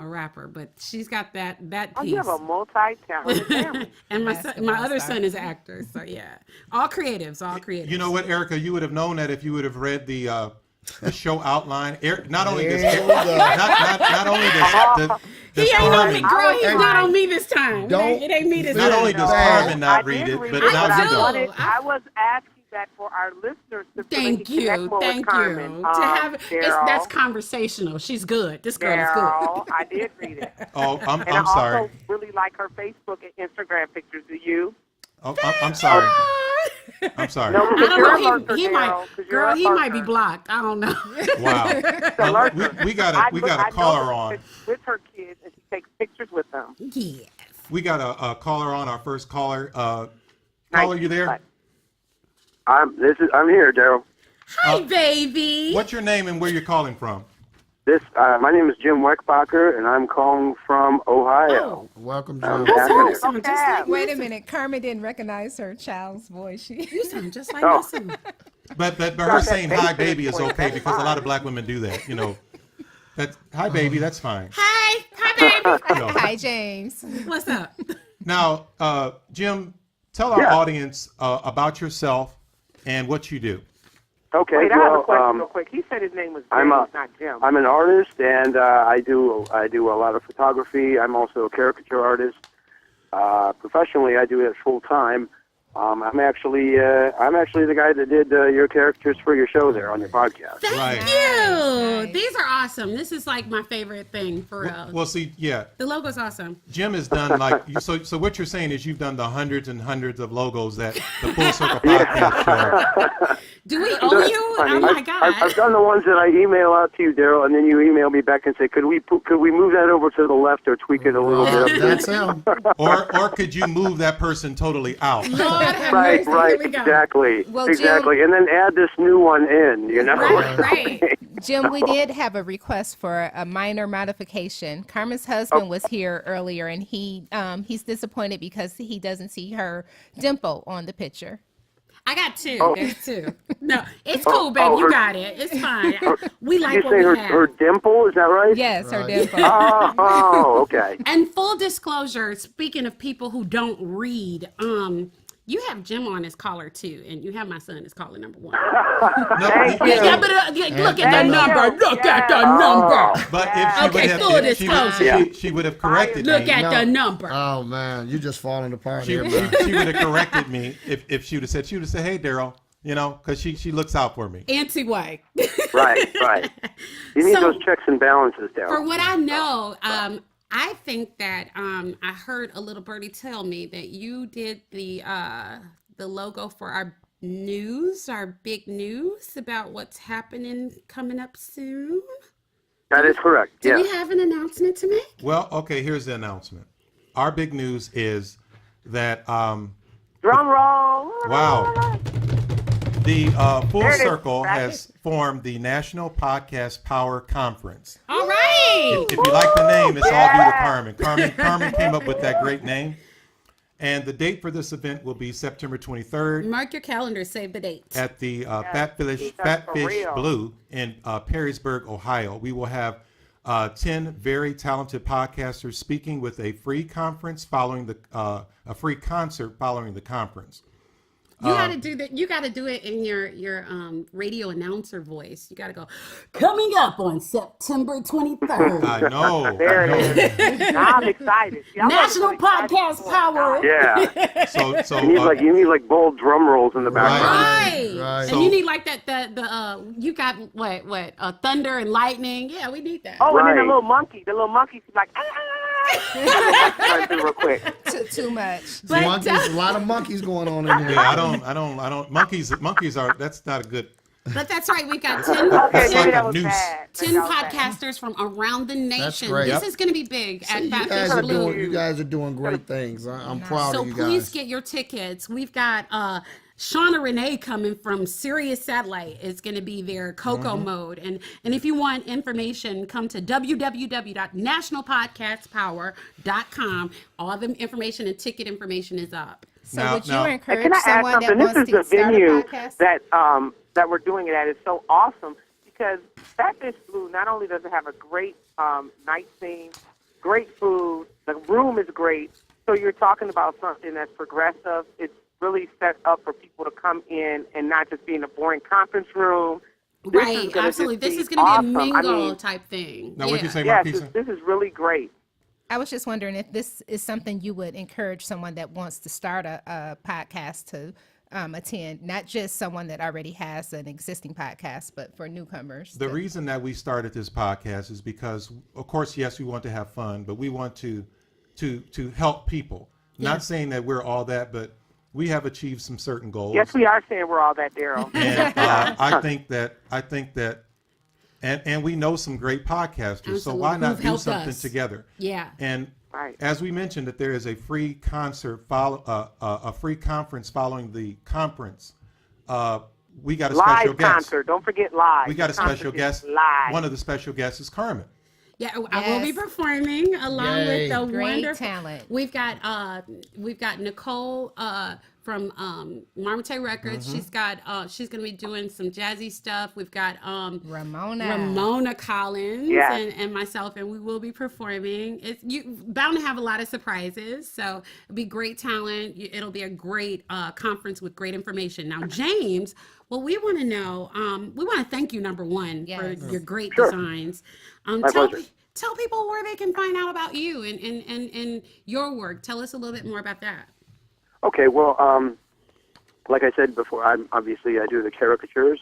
a rapper, but she's got that Oh, piece. you have a multi-talented family. And my Basketball other star. son is an actor. So yeah, all creatives. You know what, Erica? You would have known that if you would have read the show outline. Not only does There we go. not only does He ain't on me, Carmen, girl. He's Hey, not on me this time. don't It ain't me this not time. only does Bad. Carmen not I read did it, read but it, now but you don't. I was asking that for our listeners to Thank you, connect more with thank Carmen. you. To have that's Darryl, conversational. She's good. This girl is Darryl, good. I did read it. Oh, And I'm I sorry. also really like her Facebook and Instagram pictures. Do you? Oh, I'm sorry. I'm sorry. No, I because don't you're a know. lurker, He Darryl, might, 'cause you're girl. a He might be lurker. blocked. I don't know. Wow. a lurker. We got a caller on. With her kids, and she takes pictures with them. Yes. We got a caller on. Our first caller. Caller, Nice. you there? I'm here, Darryl. Hi, baby. What's your name and where you're calling from? My name is Jim Weckbacher, and I'm calling from Ohio. Welcome, Um, John. that's You it. sound just like Wait a Listen. minute. Carmen didn't recognize her child's voice. You sound just like Oh. my son. But her saying hi baby is okay because a lot of black women do that. You know, that hi baby, that's fine. Hi baby. Hi, James. What's up? Now, Jim, tell our audience about yourself and what you do. Okay, Wait, I have a question real quick. He said his name was James, not Jim. I'm an artist, and I do a lot of photography. I'm also a caricature artist. Professionally, I do it full time. I'm actually the guy that did your characters for your show there on your podcast. Thank you. Nice. These are awesome. This is like my favorite thing for real. Well, see, yeah. The logo's awesome. Jim has done like so. What you're saying is you've done the hundreds and hundreds of logos that the Full Circle podcast show. Do we owe you? Oh my God! I've done the ones that I email out to you, Darryl, and then you email me back and say, could we move that over to the left or tweak it a little bit? That's him. Or could you move that person totally out? Lord have Right, mercy. right, Here we go. exactly, Well, exactly, Jim, and then add this new one in. You know, Right. Jim, we did have a request for a minor modification. Carmen's husband was here earlier, and he's disappointed because he doesn't see her dimple on the picture. I got two. There's two. No, it's cool, babe. You got it. It's fine. We like you what say we her, have. her dimple? Is that right? Yes, her dimple. Oh, okay. And full disclosure, speaking of people who don't read, you have Jim on as caller 2, and you have my son as caller number 1. Thank you. Yeah, but look at the number. Look at the number. But if she would have, full if disclosure. she would have corrected Look me. at the number. Oh man, you just falling apart She here, would man. have corrected me if she would have said, hey, Darryl, you know, because she looks out for me. Anti-white. Right. You need So- those checks and balances, Darryl. For what I know, I think that I heard a little birdie tell me that you did the logo for our big news about what's happening coming up soon. That is correct. Do Yes. we have an announcement to make? Well, okay, here's the announcement. Our big news is that, Drum roll. wow, the Full There it is. Circle Right. has formed the National Podcast Power Conference. All right. If you like the name, it's all due to Carmen. Carmen came up with that great name. And the date for this event will be September 23rd Mark your calendar. Save the date. at the That's for Fatfish real. Blue in Perrysburg, Ohio. We will have 10 very talented podcasters speaking with a free conference following a free concert following the conference. You got to do that. You got to do it in your radio announcer voice. You got to go. Coming up on September 23rd. I know. There it is. Now I'm excited. See, I'm National really excited Podcast for it. Power. Yeah. So You need like bold drum rolls in the background. Right. Right. And So- you need like that you got what thunder and lightning. Yeah, we need that. Oh, and then Right. the little monkey, she's like, trying to do real quick. Too much. Some monkeys, a lot of monkeys going on in here. yeah, I don't. Monkeys are. That's not a good. But that's right. We got 10, Okay, It's like maybe a that was noose. bad. 10 podcasters from around the nation. great. This Yep. is going to be big at You guys Fatfish are Blue. doing great things. I'm proud So of you please guys. get your tickets. We've got Shauna Renee coming from Sirius Satellite is going to be there, Coco Mode. And if you want information, come to www.nationalpodcastpower.com. All the information and ticket information is up. So Now- would you now- And encourage can I add someone that something? This wants is the to start a venue podcast? that we're doing it at. It's so awesome because Fatfish Blue not only does it have a great night scene, great food, the room is great. So you're talking about something that's progressive. It's really set up for people to come in and not just be in a boring conference room. This is Right, gonna absolutely. just This is be going to awesome. be a I mingle mean, type thing. Now, what'd you say, yes, Marquisa? this is really great. I was just wondering if this is something you would encourage someone that wants to start a podcast to attend, not just someone that already has an existing podcast, but for newcomers. The reason that we started this podcast is because, of course, yes, we want to have fun, but we want to help people. Not saying that we're all that, but we have achieved some certain goals. Yes, we are saying we're all that, Darryl. And I think that, and we know some great podcasters. So why Absolutely. not Who've do helped something us. together? Yeah. And Right. as we mentioned, that there is a free concert a free conference following the conference. We got a special Live guest. concert. Don't forget live. We got a The concert special is guest. Live. One of the special guests is Carmen. Yeah, I will be Yes. performing along Yay. with the Great wonderful talent. We've got Nicole Marmite Records. She's got she's gonna be doing some jazzy stuff. We've got Ramona Collins and myself, and we will be performing. It's you bound to have a lot of surprises, so it'll be great talent. It'll be a great conference with great information. Now, James, what we want to know, we want to thank you, number one, for your great designs. Tell people where they can find out about you and your work. Tell us a little bit more about that. Okay, well, like I said before, I do the caricatures.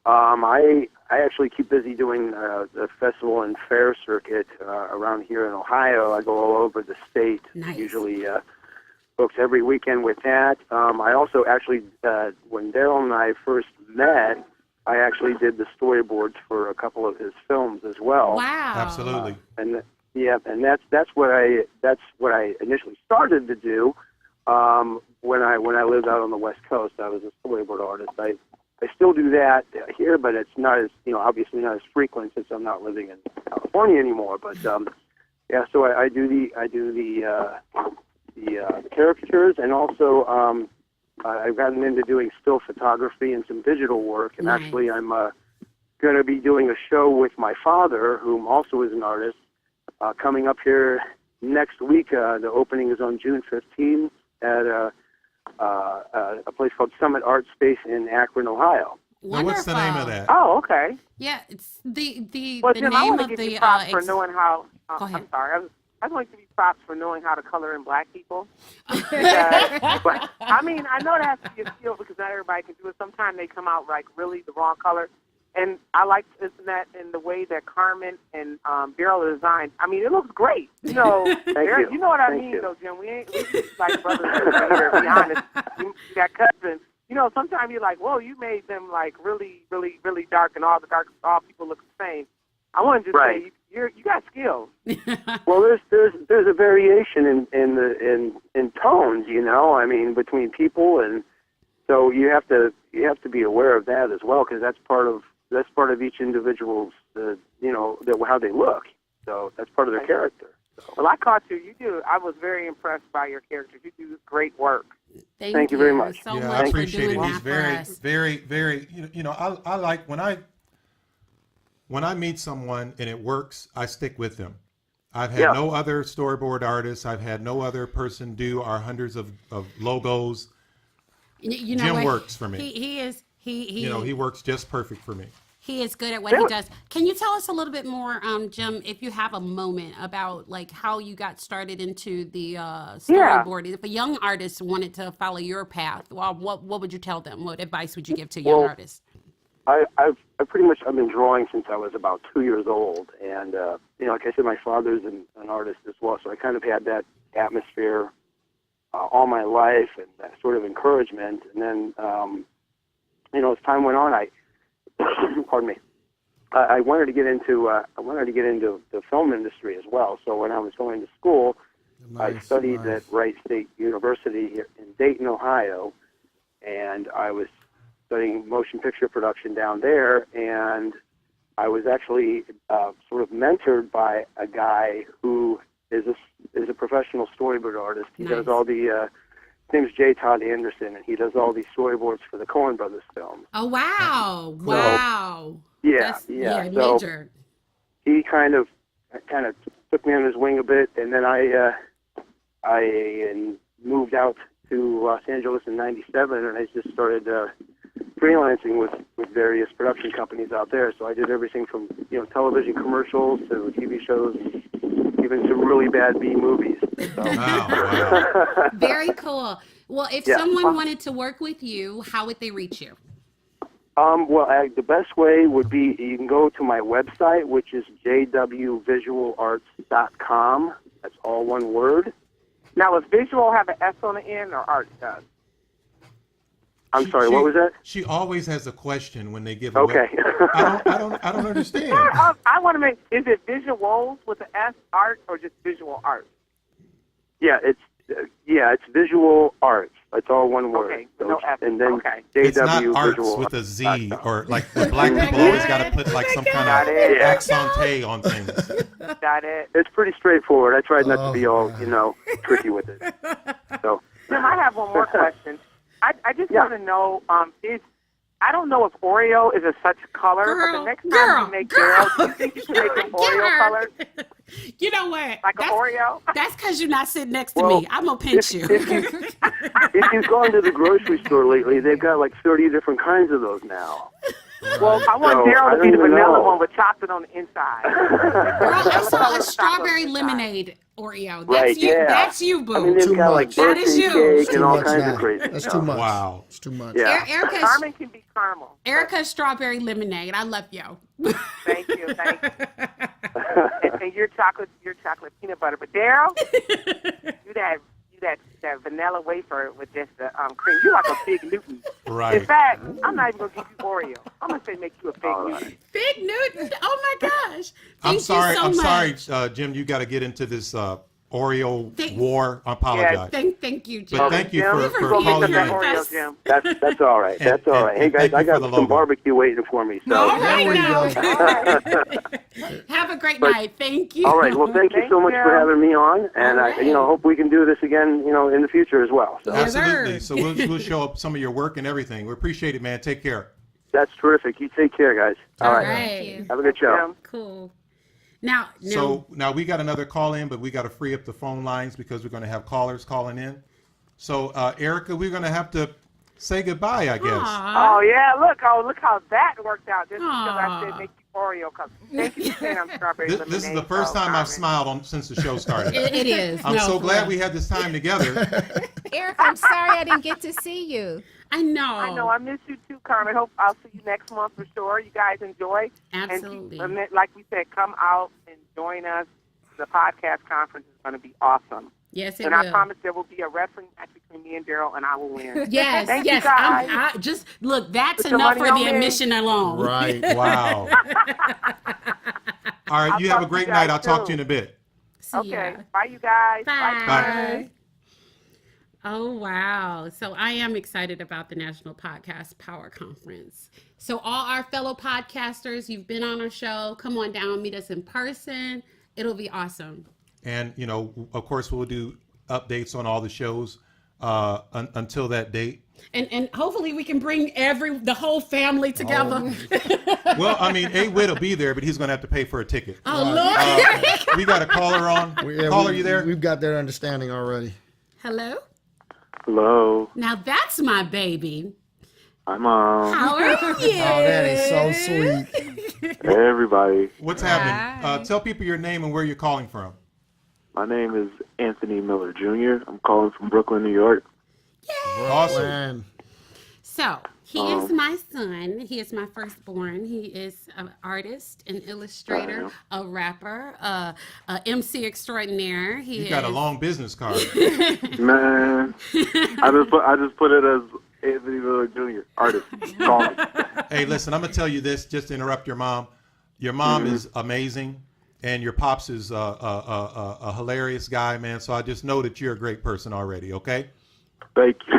I actually keep busy doing the festival and fair circuit around here in Ohio. I go all over the state. Nice. Usually books every weekend with that. I also actually, when Darryl and I first met, I actually did the storyboards for a couple of his films as well. Wow! Absolutely. And that's what I initially started to do. When I lived out on the West Coast, I was a storyboard artist. I still do that here, but it's not as obviously not as frequent since I'm not living in California anymore. But so I do the caricatures, and also I've gotten into doing still photography and some digital work. And actually, I'm going to be doing a show with my father, whom also is an artist, coming up here next week. The opening is on June 15th at a place called Summit Art Space in Akron, Ohio. Now, what's the name of that? Oh, okay. Yeah, it's the Jim, I name want to of give the. you props for knowing how. Go ahead. I'm sorry. I'd like to give you props for knowing how to color in black people. But, I mean, I know that has to be a skill because not everybody can do it. Sometimes they come out like really the wrong color. And I like that in the way that Carmen and Darryl designed. I mean, it looks great. You know, you know what I mean, though, Jim. We like brothers and sisters, to be honest. You got cousins. You know, sometimes you're like, whoa, you made them like really, really, really dark, and all people look the same. I want to just say you got skills. Well, there's a variation in tones, I mean, between people, and so you have to be aware of that as well, because that's part of each individual's how they look. So that's part of their character. So. Well, I caught you. I was very impressed by your characters. You do great work. Thank you very much. So much I appreciate for doing it. He's very, very. I like when I meet someone and it works, I stick with them. I've had no other storyboard artists. I've had no other person do our hundreds of logos. Jim works for me. He works just perfect for me. He is good at what he does. Can you tell us a little bit more, Jim, if you have a moment about like how you got started into the storyboarding? If a young artist wanted to follow your path, what would you tell them? What advice would you give to young artists? I've been drawing since I was about 2 years old, and like I said, my father's an artist as well, so I kind of had that atmosphere all my life and that sort of encouragement. And then, as time went on, pardon me, I wanted to get into the film industry as well. So when I was going to school, I studied at Wright State University here in Dayton, Ohio, and I was studying motion picture production down there, and I was actually sort of mentored by a guy who is a professional storyboard artist. He does all the his name's J. Todd Anderson, and he does all these storyboards for the Coen Brothers films. Oh wow! Wow! Yeah, so major. He kind of took me on his wing a bit, and then I moved out to Los Angeles in '97, and I just started freelancing with various production companies out there. So I did everything from television commercials to TV shows, even some really bad B movies. So. Wow. Very cool. Well, if someone wanted to work with you, how would they reach you? The best way would be you can go to my website, which is jwvisualarts.com. That's all one word. Now, does visual have an S on the end, or art does? I'm sorry, what was that? She always has a question when they give. Okay. I don't understand. I want to make. Is it visuals with an S, art, or just visual art? Yeah, it's visual arts. It's all one word. Okay, no F. And then okay. It's not JW arts visual with a Z, or like the black people always got to put like some kind of accent on things. Got it. It's pretty straightforward. I tried not to be all tricky with it. So. Jim, I have one more question. I just want to know, I don't know if Oreo is a such color, but the next time you make Darryl, do you think you should make him Oreo color? You know what? Like an Oreo? That's because you're not sitting next to me. I'm going to pinch you. If you've gone to the grocery store lately, they've got like 30 different kinds of those now. Well, I want Darryl to be the vanilla one with chocolate on the inside. Girl, I saw a strawberry lemonade Oreo. That's Right, you. yeah. That's you, boo. I mean, they've got like That is birthday you. cake and all kinds now. of crazy That's stuff. too much. Wow. It's too much. Yeah. Carmen can be caramel. Erica's strawberry lemonade. I love you. Thank you. And your chocolate peanut butter. But Darryl, you that vanilla wafer with just the cream. You like a Fig Newton. Right. In fact, I'm not even gonna give you Oreo. I'm gonna say make you a Fig Newton. Fig Newton. Oh my gosh. Thank I'm sorry. You so I'm much. sorry, Jim. You got to get into this Oreo Thank- war. I apologize. Thank you, Jim. But thank you Jim, for go calling get in. that Oreo, Jim. That's all right. That's all right. Hey and guys, thank you I for got the some logo. barbecue waiting for me. So. All right There we now. go. All right. Have a great night. Thank you. All right. Well, thank you so much for having me on, and All I right. hope we can do this again, in the future as well. So Yes, sir. Absolutely. So we'll show up some of your work and everything. We appreciate it, man. Take care. that's terrific. You take care, guys. All right. right. Have a good show. Jim. Cool. Now, So now we got another call in, but we got to free up the phone lines because we're going to have callers calling in. So Erica, we're going to have to say goodbye, I guess. Oh yeah, look how that worked out. Just because I said make you Oreo cup. Thank you for saying I'm strawberry lemonade. This is the first time I've smiled since the show started. It is. I'm No, so for glad real. we had this time together. Eric, I'm sorry I didn't get to see you. I know. I know. I miss you too, Carmen. Hope I'll see you next month for sure. You guys enjoy. Absolutely. And like we said, come out and join us. The podcast conference is going to be awesome. Yes, it And will. I promise there will be a wrestling match between me and Darryl, and I will win. Yes, Thank yes. you guys. I just look. That's Put your enough money for on the me. admission alone. Right. Wow. All right, I'll you have talk a to great you night. guys I'll talk to you soon. in a bit. See Okay. ya. Bye, you guys. Bye. Bye. Oh, wow. So I am excited about the National Podcast Power Conference. So all our fellow podcasters, you've been on our show. Come on down, meet us in person. It'll be awesome. And, of course, we'll do updates on all the shows until that date. And hopefully we can bring the whole family together. Well, I mean, A-Wit will be there, but he's going to have to pay for a ticket. Oh, Lord. We got a caller on. Caller, you there? We've got that understanding already. Hello? Hello. Now that's my baby. Hi, Mom. How are you? Oh, that is so sweet. Hey, everybody. What's happening? Tell people your name and where you're calling from. My name is Anthony Miller Jr. I'm calling from Brooklyn, New York. Awesome. Man. So he is my son. He is my firstborn. He is an artist, an illustrator, a rapper, a MC extraordinaire. He You got a long business card. Man, I just put it as Anthony Miller Jr. Artist. Call me. Hey, listen, I'm going to tell you this just to interrupt your mom. Your mom is amazing, and your pops is a hilarious guy, man. So I just know that you're a great person already, okay? Thank you.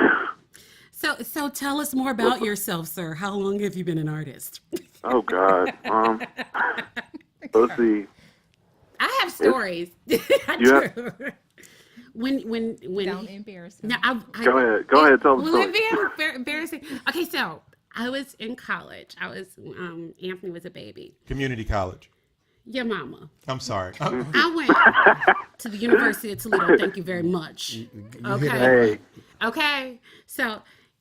So tell us more about yourself, sir. How long have you been an artist? Oh God. Let's see. I have stories. I You do. When Don't embarrass him. No, Go ahead. Go ahead. Tell the Will it story. be embarrassing? Okay, so I was in college. Anthony was a baby. Community college. Your mama. I'm sorry. I went to the University of Toledo. Thank you very much. Okay. Hey. Okay. So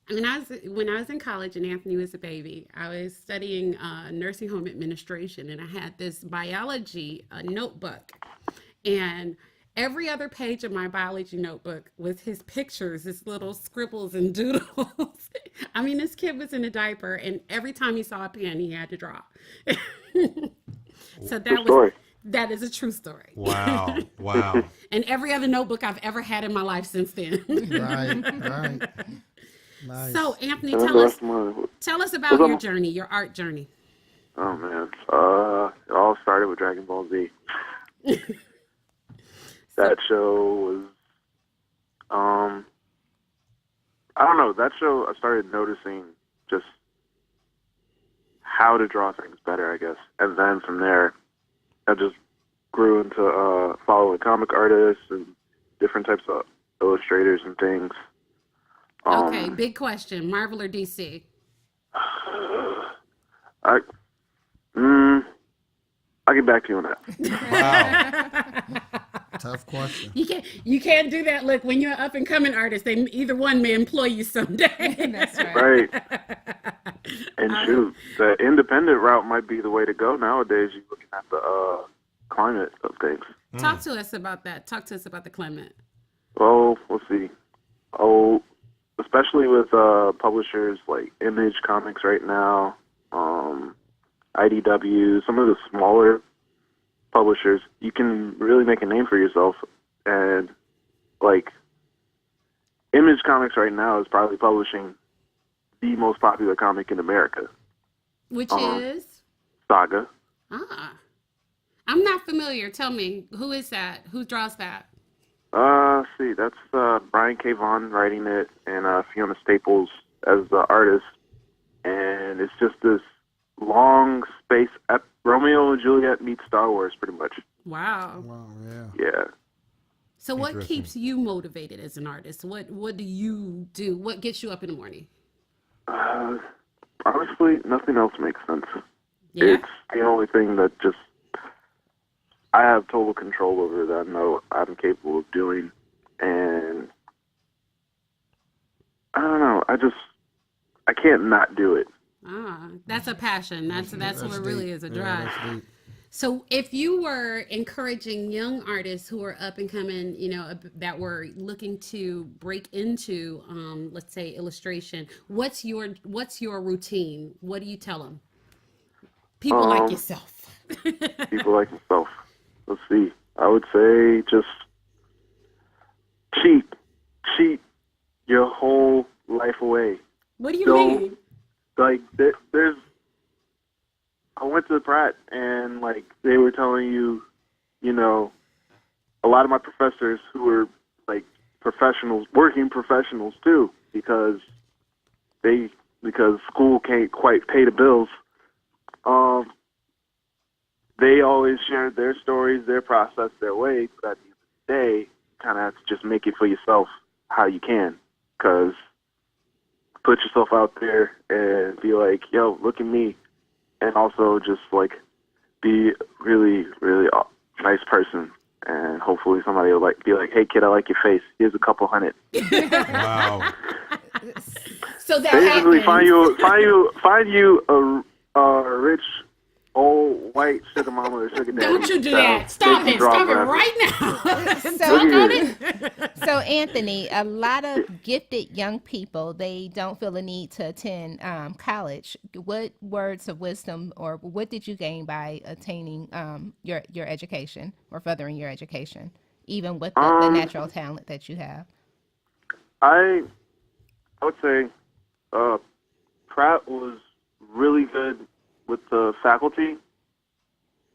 when I was in college and Anthony was a baby, I was studying nursing home administration, and I had this biology notebook, and every other page of my biology notebook was his pictures, his little scribbles and doodles. I mean, this kid was in a diaper, and every time he saw a pen, he had to draw. So that is a true story. Wow. Wow. And every other notebook I've ever had in my life since then. Right. Nice. So, Anthony, And tell us about your journey, your art journey. Oh man. It all started with Dragon Ball Z. That show was I don't know, that show I started noticing just how to draw things better, I guess. And then from there I just grew into following comic artists and different types of illustrators and things. Okay, big question. Marvel or DC? I'll get back to you on that. Wow. Tough question. You can't do that. Look, when you're an up and coming artist, either one may employ you someday. That's right. Right. And shoot, the independent route might be the way to go nowadays. You're looking at the climate of things. Talk to us about that. Talk to us about the climate. Well, let's see. Especially with publishers like Image Comics right now, IDW, some of the smaller publishers, you can really make a name for yourself. And like Image Comics right now is probably publishing the most popular comic in America, Which is? Saga. I'm not familiar. Tell me, who is that? Who draws that? Let's see, that's Brian K. Vaughan writing it, and Fiona Staples as the artist. And it's just this long space Romeo and Juliet meets Star Wars, pretty much. Wow. Wow, yeah. Yeah. So what keeps you motivated as an artist? What do you do? What gets you up in the morning? Honestly, nothing else makes sense. Yeah. It's the only thing that just I have total control over, that I know I'm capable of doing. And I don't know, I can't not do it. That's a passion. That's what it really is, a drive. That's deep. So if you were encouraging young artists who are up and coming, that were looking to break into, let's say, illustration, what's your routine? What do you tell them? People like yourself. People like myself. Let's see. I would say just cheat your whole life away. What do you mean? Like, I went to the Pratt, and like they were telling you, a lot of my professors who were like professionals, working professionals too, because school can't quite pay the bills. They always shared their stories, their process, their way, but at the end of the day, kind of have to just make it for yourself how you can, because put yourself out there and be like, yo, look at me. And also just like be really, really nice person. And hopefully somebody will be like, hey kid, I like your face. Here's a couple $100. Wow. So that basically happens. find you a rich old white sugar mama or sugar daddy. Don't you do that. Stop it right now. So Anthony, a lot of gifted young people, they don't feel a need to attend college. What words of wisdom or what did you gain by attaining your education or furthering your education, even with the natural talent that you have? I would say Pratt was really good with the faculty,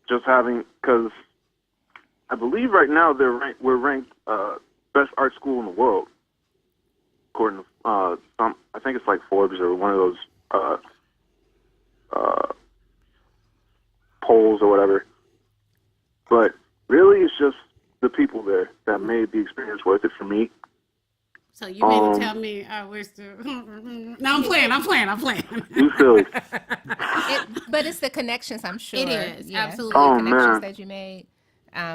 just because I believe right now we're ranked best art school in the world, according to I think it's like Forbes or one of those polls or whatever. But really, it's just the people there that made the experience worth it for me. So you mean to tell me I wish to? No, I'm playing. You silly. But it's the connections, I'm sure. It is, Yeah. absolutely. The Oh, connections man. that you made,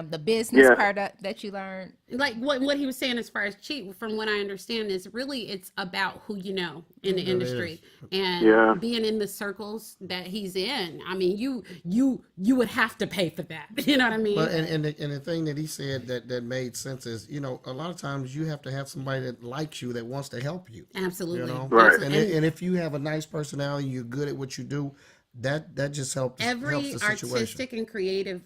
the business part that you learned. Like what he was saying as far as cheat, from what I understand, is really it's about who you know in the industry and being in the circles that he's in. I mean, you would have to pay for that. You know what I mean? But and the thing that he said that made sense is, a lot of times you have to have somebody that likes you, that wants to help you. Absolutely. Right. And if you have a nice personality, you're good at what you do, that just helps. Every helps the situation. artistic and creative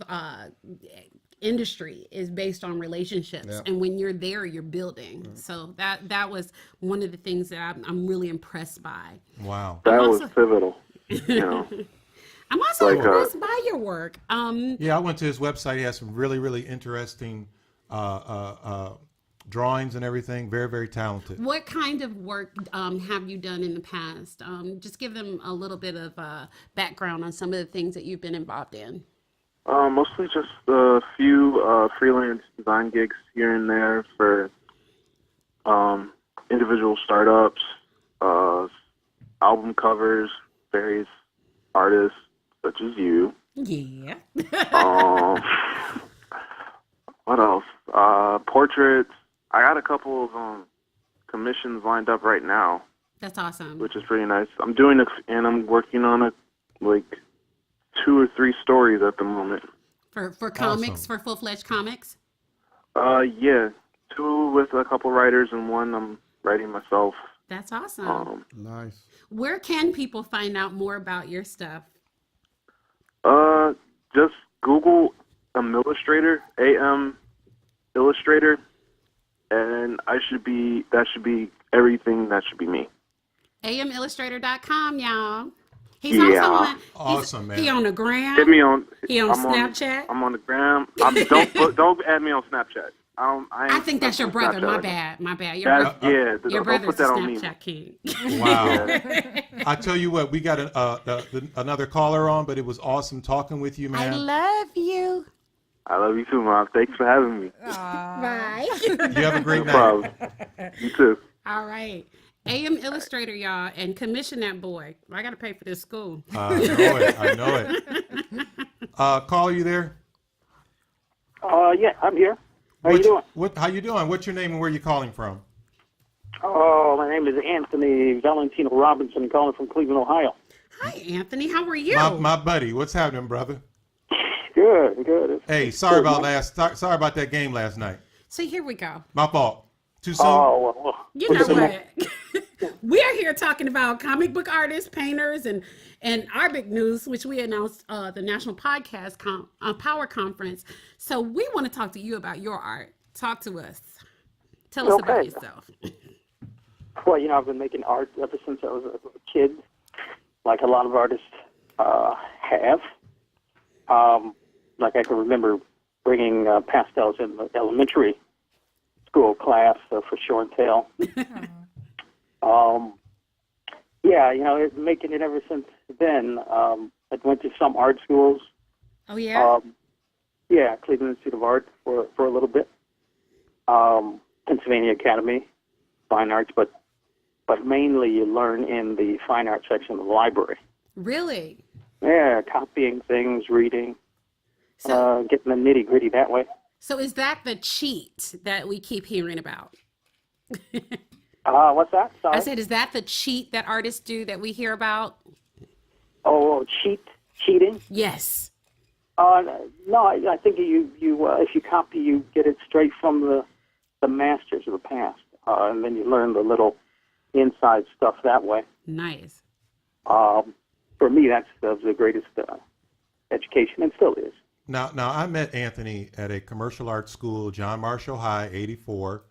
industry is based on relationships, and when you're there, you're building. So that was one of the things that I'm really impressed by. Wow. That was pivotal. I'm also Like, impressed by your work. Yeah, I went to his website. He has some really, really interesting drawings and everything. Very, very talented. What kind of work have you done in the past? Just give them a little bit of background on some of the things that you've been involved in. Mostly just a few freelance design gigs here and there for individual startups, album covers, various artists such as you. Yeah. What else? Portraits. I got a couple of commissions lined up right now, That's awesome. which is pretty nice. I'm doing it, and I'm working on like 2 or 3 stories at the moment. For comics, Awesome. for full-fledged comics? Yeah, 2 with a couple writers and 1 I'm writing myself. That's awesome. Nice. Where can people find out more about your stuff? Just Google Illustrator, AM Illustrator, and that should be everything. That should be me. amillustrator.com, y'all. He's Yeah. also on. Awesome, man. He on the gram. Hit me on. He on I'm Snapchat. I'm on the gram. Don't add me on Snapchat. I think that's your brother. My bad. My bad. Your, That's, your don't brother's put the that on me. Snapchat king. Wow. I tell you what, we got another caller on, but it was awesome talking with you, I man. love you. I love you too, Mom. Thanks for having me. Bye. You have a great No night. problem. You too. All right. AM Illustrator, y'all, and commission that boy. I got to pay for this school. I know it. I know it. Caller, you there? Yeah, I'm here. How you doing? How you doing? What's your name and where you calling from? Oh, my name is Anthony Valentino Robinson, calling from Cleveland, Ohio. Hi, Anthony. How are you? My buddy. What's happening, brother? Good. Hey, sorry about that game last night. See, here we go. My fault. Too soon. Oh, well. You know what? We're here talking about comic book artists, painters, and our big news, which we announced the National Podcast Power Conference. So we want to talk to you about your art. Talk to us. Tell us about Okay. yourself. Well, I've been making art ever since I was a kid, like a lot of artists have. Like I can remember bringing pastels in the elementary school class for show and tell. Making it ever since then. I went to some art schools. Oh, yeah? Cleveland Institute of Art for a little bit. Pennsylvania Academy, Fine Arts, but mainly you learn in the fine arts section of the library. Really? Yeah, copying things, reading, So, getting the nitty-gritty that way. so is that the cheat that we keep hearing about? What's that? Sorry. I said, is that the cheat that artists do that we hear about? Cheating? Yes. No, I think you if you copy, you get it straight from the masters of the past, and then you learn the little inside stuff that way. Nice. For me, that's the greatest education, and still is. Now, I met Anthony at a commercial arts school, John Marshall High, 84.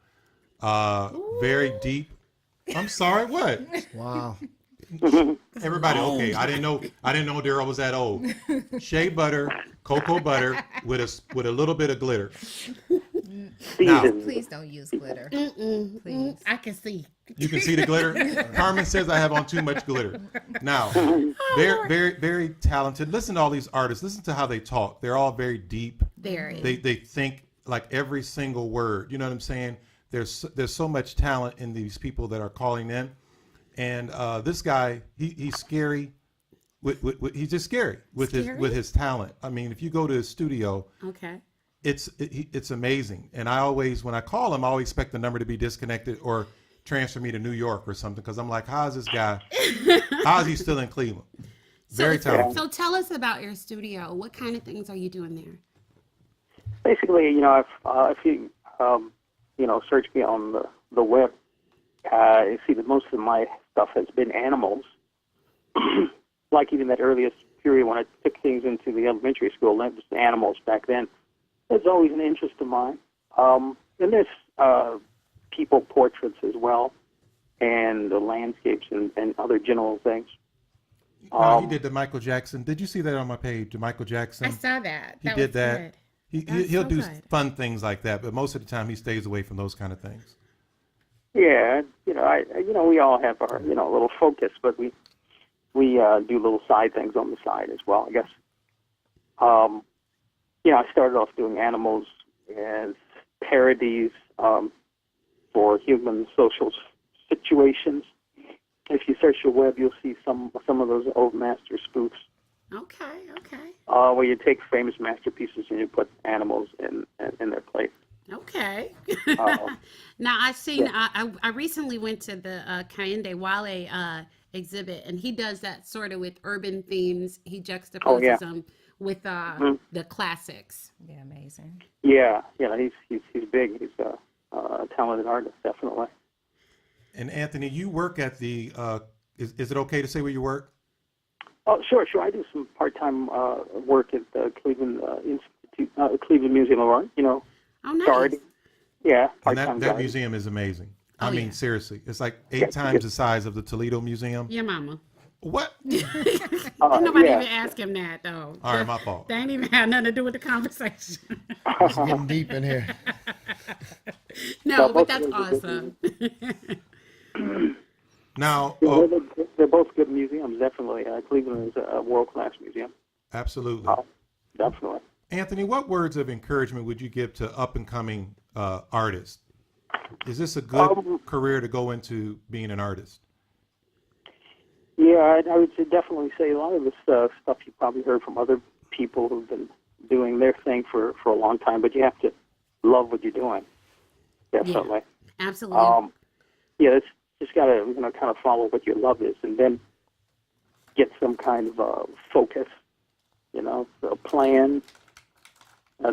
Very deep. I'm sorry, what? Wow. Everybody, okay. I didn't know Darryl was that old. Shea butter, cocoa butter with a little bit of glitter. Now, Seasoned. Please don't use glitter. Please. I can see. you can see the glitter. Carmen says I have on too much glitter. Now, very, very, very talented. Listen to all these artists. Listen to how they talk. They're all very deep. Very. They think like every single word. You know what I'm saying? There's so much talent in these people that are calling in, and this guy he's scary. He's just scary with his talent. I mean, if you go to his studio, Okay. it's amazing. And I always, when I call him, I always expect the number to be disconnected or transfer me to New York or something, because I'm like, how's this guy? How is he still in Cleveland? Very talented. So tell us about your studio. What kind of things are you doing there? Basically, if you search me on the web, you see that most of my stuff has been animals. Like even that earliest period when I took things into the elementary school, that was animals back then. It's always an interest of mine. And there's people portraits as well, and the landscapes and other general things. He did the Michael Jackson. Did you see that on my page? The Michael Jackson. I saw that. He That did was that. good. He'll so do good. fun things like that, but most of the time he stays away from those kind of things. Yeah, we all have our little focus, but we do little side things on the side as well, I guess. I started off doing animals as parodies for human social situations. If you search the web, you'll see some of those old master spoofs. Okay. Where you take famous masterpieces and you put animals in their place. Okay. Uh, Now I seen. I recently went to the Kayinde Wale exhibit, and he does that sort of with urban themes. He juxtaposes them with the classics. Yeah, amazing. Yeah, he's big. He's a talented artist, definitely. And Anthony, you work at the. Is it okay to say where you work? Oh, sure. I do some part-time work at the Cleveland Institute, Cleveland Museum of Art. Oh, nice. Guard. Yeah, And part-time that guard. museum is amazing. Oh, I mean, yeah. seriously, it's like 8 times the size of the Toledo Museum. Your mama. What? Nobody yeah. even asked him that though. All right, my fault. They ain't even had nothing to do with the conversation. It's getting deep in here. No, but both that's of those are awesome. Now, Yeah, they're both good museums, definitely. Cleveland is a world-class museum. absolutely. Definitely. Anthony, what words of encouragement would you give to up-and-coming artists? Is this a good career to go into being an artist? Yeah, I would definitely say a lot of this stuff you probably heard from other people who've been doing their thing for a long time, but you have to love what you're doing. Definitely. Absolutely. It's just got to kind of follow what your love is, and then get some kind of focus, a plan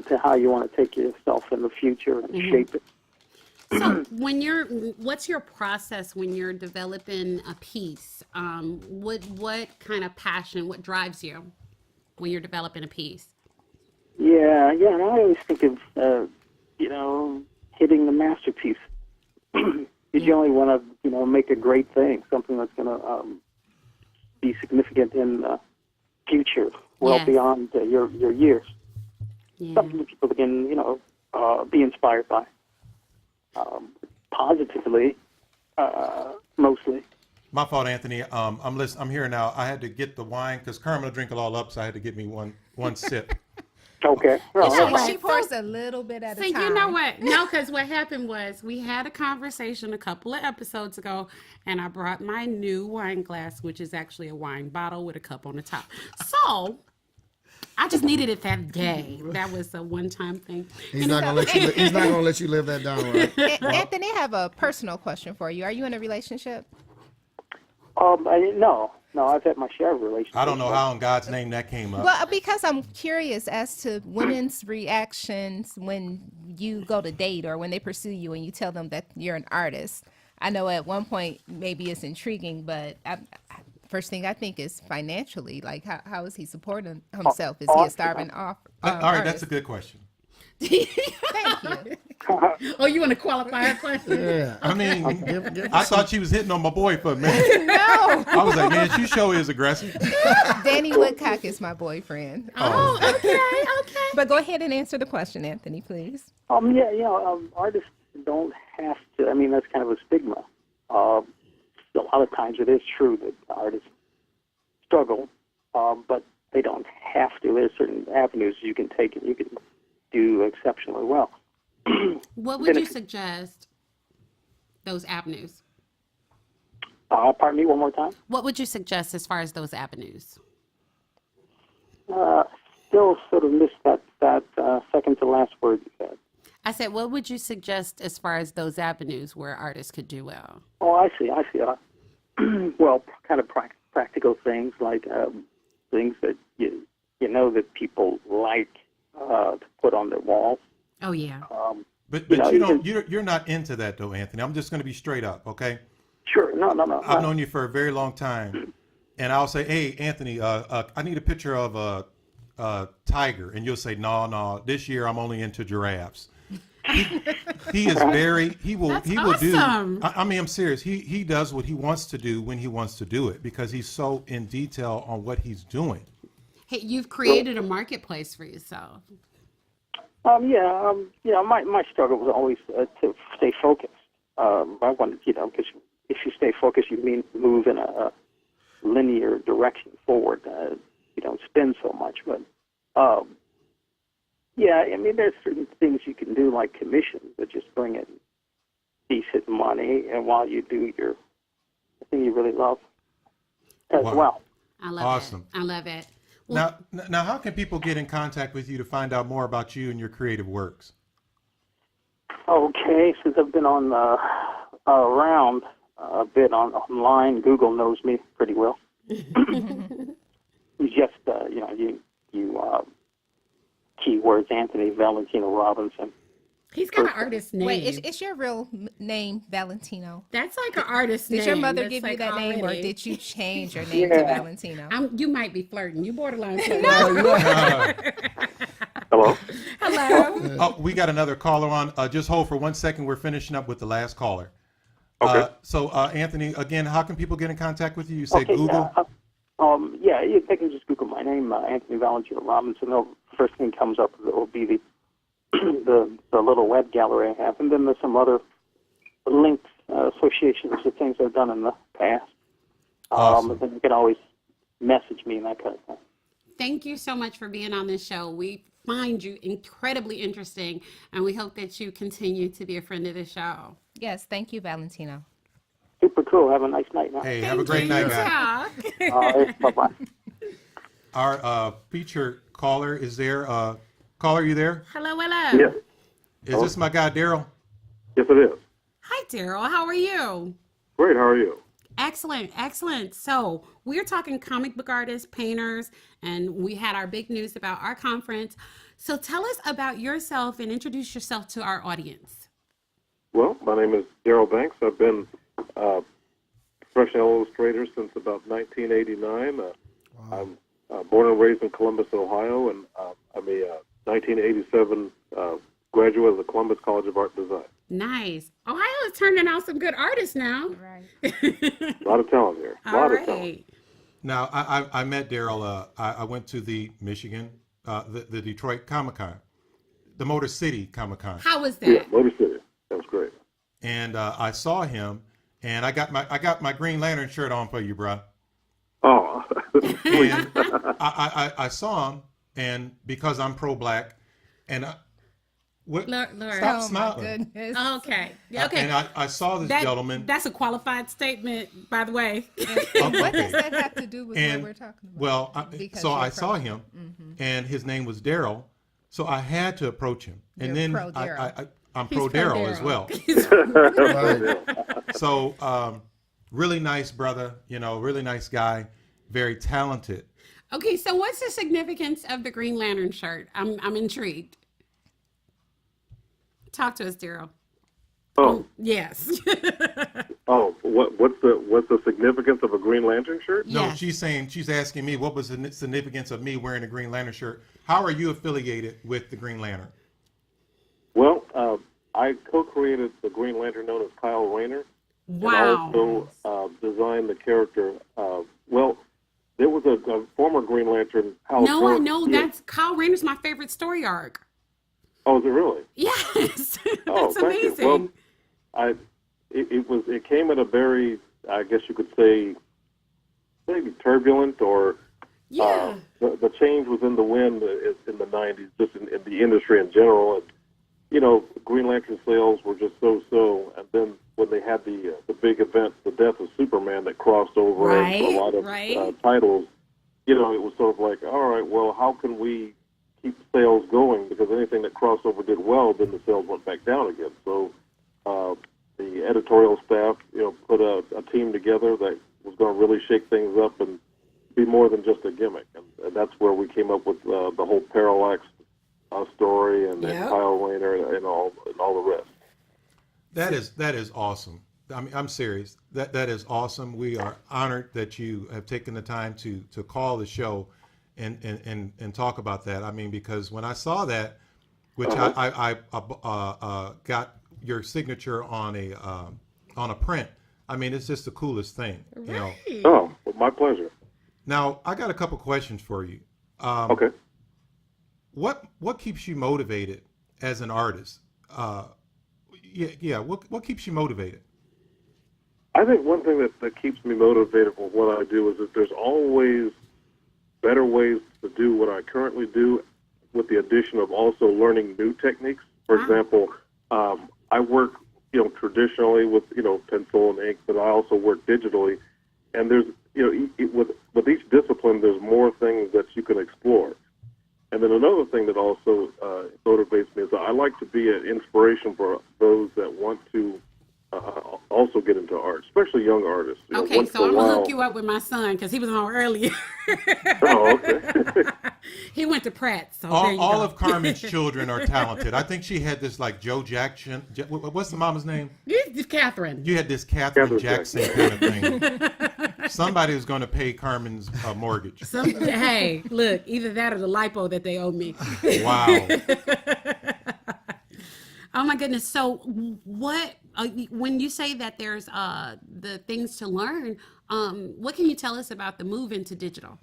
to how you want to take yourself in the future and shape it. So what's your process when you're developing a piece? What kind of passion, what drives you when you're developing a piece? Yeah, and I always think of, hitting the masterpiece. You only want to, make a great thing, something that's going to be significant in the future, well Yes. beyond your years. Yeah. Something that people can, be inspired by. Positively, mostly. My fault, Anthony. I'm here now. I had to get the wine because Carmen will drink it all up, so I had to get me one sip. Okay. You know Well, what? She pours a little bit at So a time. you know what? No, because what happened was we had a conversation a couple of episodes ago, and I brought my new wine glass, which is actually a wine bottle with a cup on the top. So I just needed it that day. That was a one-time thing. He's not gonna let you. He's not gonna let you live that down, right? Anthony, I have a personal question for you. Are you in a relationship? No, I've had my share of relationships. I don't know how in God's name that came up. Well, because I'm curious as to women's reactions when you go to date or when they pursue you and you tell them that you're an artist. I know at one point maybe it's intriguing, but first thing I think is financially. Like, how is he supporting himself? Is he a starving All right, that's a good question. Thank you. Oh, you want to qualify her question? Yeah. I mean, Give I thought she was hitting on my boy for a minute. No, I was like, man, she sure is aggressive. Danny Woodcock is my boyfriend. Oh, okay. But go ahead and answer the question, Anthony, please. Artists don't have to. I mean, that's kind of a stigma. A lot of times it is true that artists struggle, but they don't have to. There's certain avenues you can take and you can do exceptionally well. What would you suggest those avenues? Pardon me, one more time. What would you suggest as far as those avenues? Still sort of missed that second to last word you said. I said, what would you suggest as far as those avenues where artists could do well? Oh, I see. Well, kind of practical things like things that you know that people like to put on their walls. Oh, yeah. But you you're not into that though, Anthony. I'm just going to be straight up, okay? Sure. No. I've known you for a very long time, and I'll say, "Hey, Anthony, I need a picture of a tiger," and you'll say, "No, this year I'm only into giraffes." He is very. He will do. awesome. I mean, I'm serious. He does what he wants to do when he wants to do it because he's so in detail on what he's doing. Hey, you've created a marketplace for yourself. My struggle was always to stay focused. I wanted, because if you stay focused, you move in a linear direction forward. You don't spin so much. But, there's certain things you can do like commissions that just bring in decent money, and while you do the thing you really love as Wow. well. I love Awesome. it. I love it. Well, Now, how can people get in contact with you to find out more about you and your creative works? Okay, since I've been on around a bit online, Google knows me pretty well. You just you keywords Anthony Valentino Robinson. he's got an artist name. Wait, is your real name Valentino? That's like an artist name. Did your mother That's give you like that name, or already- did you change your name to Yeah. Valentino? You might be flirting. You borderline flirting. Hello. Hello. Oh, we got another caller on. Just hold for 1 second. We're finishing up with the last caller. Okay. So, Anthony, again, how can people get in contact with you? You say Okay, Google? They can just Google my name, Anthony Valentino Robinson. The first thing comes up will be the the little web gallery I have, and then there's some other links, associations of things I've done in the past. Awesome. And then you can always message me and that kind of thing. Thank you so much for being on this show. We find you incredibly interesting, and we hope that you continue to be a friend of the show. Yes, thank you, Valentino. Super cool. Have a nice night now. Hey, have a great night, guys. guys. All right, bye-bye. Our feature caller is there. Caller, you there? Hello, hello. Yes. Is this my guy, Darryl? Yes, it is. Hi, Darryl. How are you? Great. How are you? Excellent, excellent. So we're talking comic book artists, painters, and we had our big news about our conference. So tell us about yourself and introduce yourself to our audience. Well, my name is Darryl Banks. I've been professional illustrator since about 1989. I'm born and raised in Columbus, Ohio, and I'm a 1987 graduate of the Columbus College of Art and Design. Nice. Ohio is turning out some good artists now. Right. A lot of talent here. A All lot of talent. right. Now, I met Darryl. I went to the Michigan, the Detroit Comic Con, the Motor City Comic Con, How was Yeah, that? Motor City. That was great. and I saw him, and I got my Green Lantern shirt on for you, bro. Oh, And I saw him, and because I'm pro-black, and Lord. Stop Oh, my smiling. goodness. Okay. Okay. And I saw this gentleman. That's a qualified statement, by the way. What does that have to do with And, what we're talking about? well, Because so you're I saw pro- him, and his name was Darryl. So I had to approach him, and You're then pro Darryl. I'm He's pro Darryl as Darryl. well. Right. So really nice brother, really nice guy, very talented. Okay, so what's the significance of the Green Lantern shirt? I'm intrigued. Talk to us, Darryl. oh, Yes. what's the significance of a Green Lantern shirt? No, Yes. she's asking me what was the significance of me wearing a Green Lantern shirt. How are you affiliated with the Green Lantern? Well, I co-created the Green Lantern known as Kyle Rayner. Wow. And also designed the character. There was a former Green Lantern. Hal No, I Jordan. know that's Kyle Rayner's my favorite story arc. Oh, is it really? Yes. Oh, That's thank you. amazing. Well, it came at a very, I guess you could say, maybe turbulent or Yeah. the change was in the wind in the 90s, just in the industry in general. And, Green Lantern sales were just so. And then when they had the big event, the death of Superman that crossed over Right, a lot of right. titles, it was sort of like, all right, well, how can we keep sales going? Because anything that crossed over did well, then the sales went back down again. So the editorial staff, put a team together that was going to really shake things up and be more than just a gimmick. And that's where we came up with the whole Parallax story and Yep. Kyle Rayner and all the rest. That is awesome. I mean, I'm serious. That is awesome. We are honored that you have taken the time to call the show and talk about that. I mean, because when I saw that, which I got your signature on a print. I mean, it's just the coolest thing. Oh, well, my pleasure. Now, I got a couple questions for you. Okay. What keeps you motivated as an artist? What keeps you motivated? I think one thing that keeps me motivated for what I do is that there's always better ways to do what I currently do with the addition of also learning new techniques. For example, I work traditionally with, pencil and ink, but I also work digitally. And there's, with each discipline, there's more things that you can explore. And then another thing that also motivates me is I like to be an inspiration for those that want to also get into art, especially young artists. Okay, so I'm going to hook you up with my son because he was on earlier. Oh, okay. He went to Pratt, so all of Carmen's children are talented. I think she had this like Joe Jackson. What's the mama's name? Catherine. You had this Catherine Jackson kind of thing. Somebody was going to pay Carmen's mortgage. Hey, look, either that or the lipo that they owe me. Wow. Oh my goodness. So what, when you say that there's the things to learn, what can you tell us about the move into digital?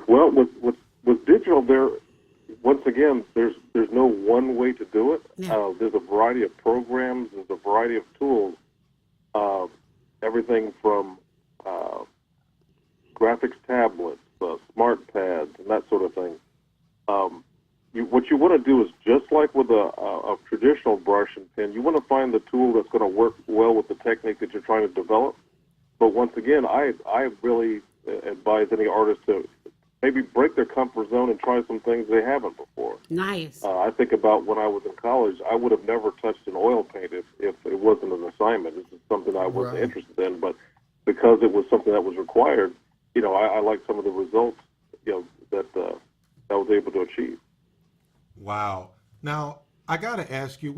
Well, with digital, once again, there's no one way to do it. Yeah. There's a variety of programs. There's a variety of tools. Everything from graphics tablets, smart pads, and that sort of thing. What you want to do is just like with a traditional brush and pen, you want to find the tool that's going to work well with the technique that you're trying to develop. But once again, I really advise any artist to maybe break their comfort zone and try some things they haven't before. Nice. I think about when I was in college, I would have never touched an oil paint if it wasn't an assignment. This is something I wasn't interested in, but because it was something that was required, I like some of the results, that I was able to achieve. Wow. Now, I got to ask you,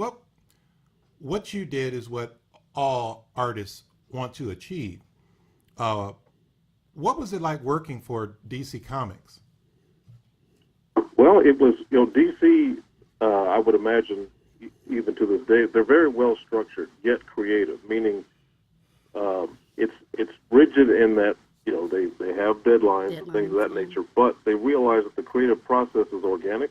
what you did is what all artists want to achieve. What was it like working for DC Comics? Well, it was, DC, I would imagine, even to this day, they're very well structured, yet creative, meaning it's rigid in that, they have deadlines and things of that nature, but they realize that the creative process is organic.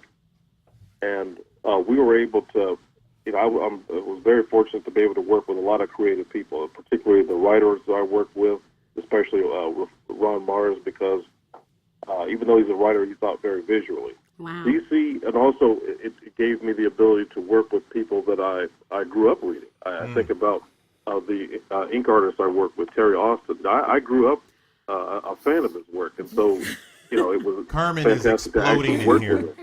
And we were able to, I was very fortunate to be able to work with a lot of creative people, particularly the writers that I worked with, especially with Ron Mars, because even though he's a writer, he thought very visually. Wow. DC, and also it gave me the ability to work with people that I grew up reading. I think about the ink artist I worked with, Terry Austin. I grew up a fan of his work, and so it was Carmen is exploding in here.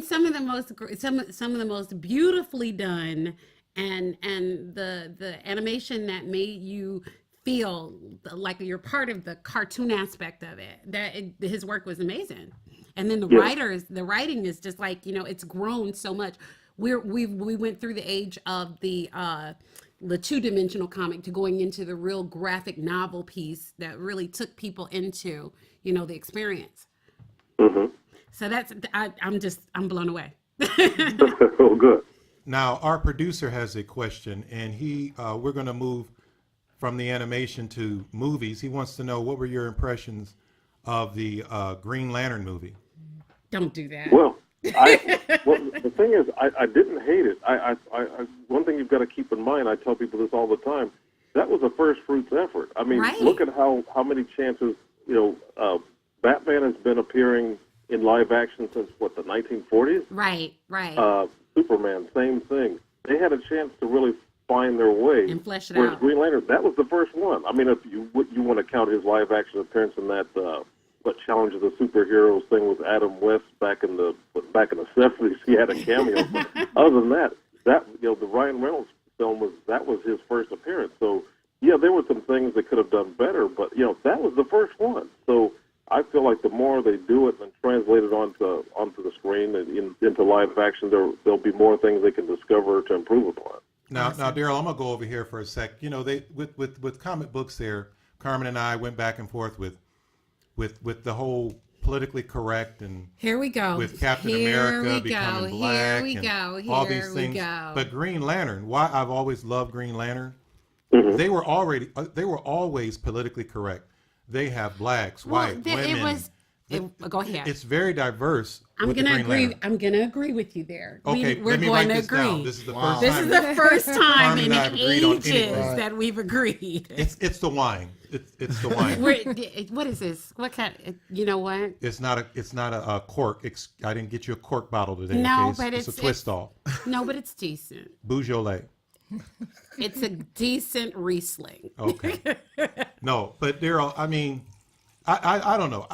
Some of the most beautifully done, and the animation that made you feel like you're part of the cartoon aspect of it. His work was amazing, and then the writing is just like it's grown so much. We went through the age of the two-dimensional comic to going into the real graphic novel piece that really took people into the experience. Mm-hmm. So I'm blown away. Oh, good. Now, our producer has a question, and we're going to move from the animation to movies. He wants to know, what were your impressions of the Green Lantern movie? Don't do that. Well, the thing is, I didn't hate it. I one thing you've got to keep in mind, I tell people this all the time, that was a first fruits effort. I mean, Look at how many chances, Batman has been appearing in live action since, the 1940s? Right. Superman, same thing. They had a chance to really find their way. And flesh it Whereas out. Green Lantern, that was the first one. I mean, if you want to count his live action appearance in that Challenge of the Superheroes thing with Adam West back in the 70s, he had a cameo. But other than that the Ryan Reynolds film was his first appearance. So there were some things they could have done better, but that was the first one. So I feel like the more they do it and translate it onto the screen and into live action, there'll be more things they can discover to improve upon. Now, Darryl, I'm gonna go over here for a sec. They with comic books there, Carmen and I went back and forth with the whole politically correct and here we go with Captain America becoming black and all these things. But Green Lantern, why I've always loved Green Lantern, they were always politically correct. They have blacks, white, women. Go ahead. It's very diverse. I'm gonna agree with you there. Okay, we're let me going write to this agree. down. This is the first time. This is the first time in Carmen and I have agreed on ages anything. that we've agreed. It's the wine. It's the wine. What is this? What kind? You know what? It's not a cork. I didn't get you a cork bottle today. No, okay? but it's a twist off. No, but it's decent. Beaujolais. It's a decent Riesling. Okay. No, but Darryl, I mean, I don't know.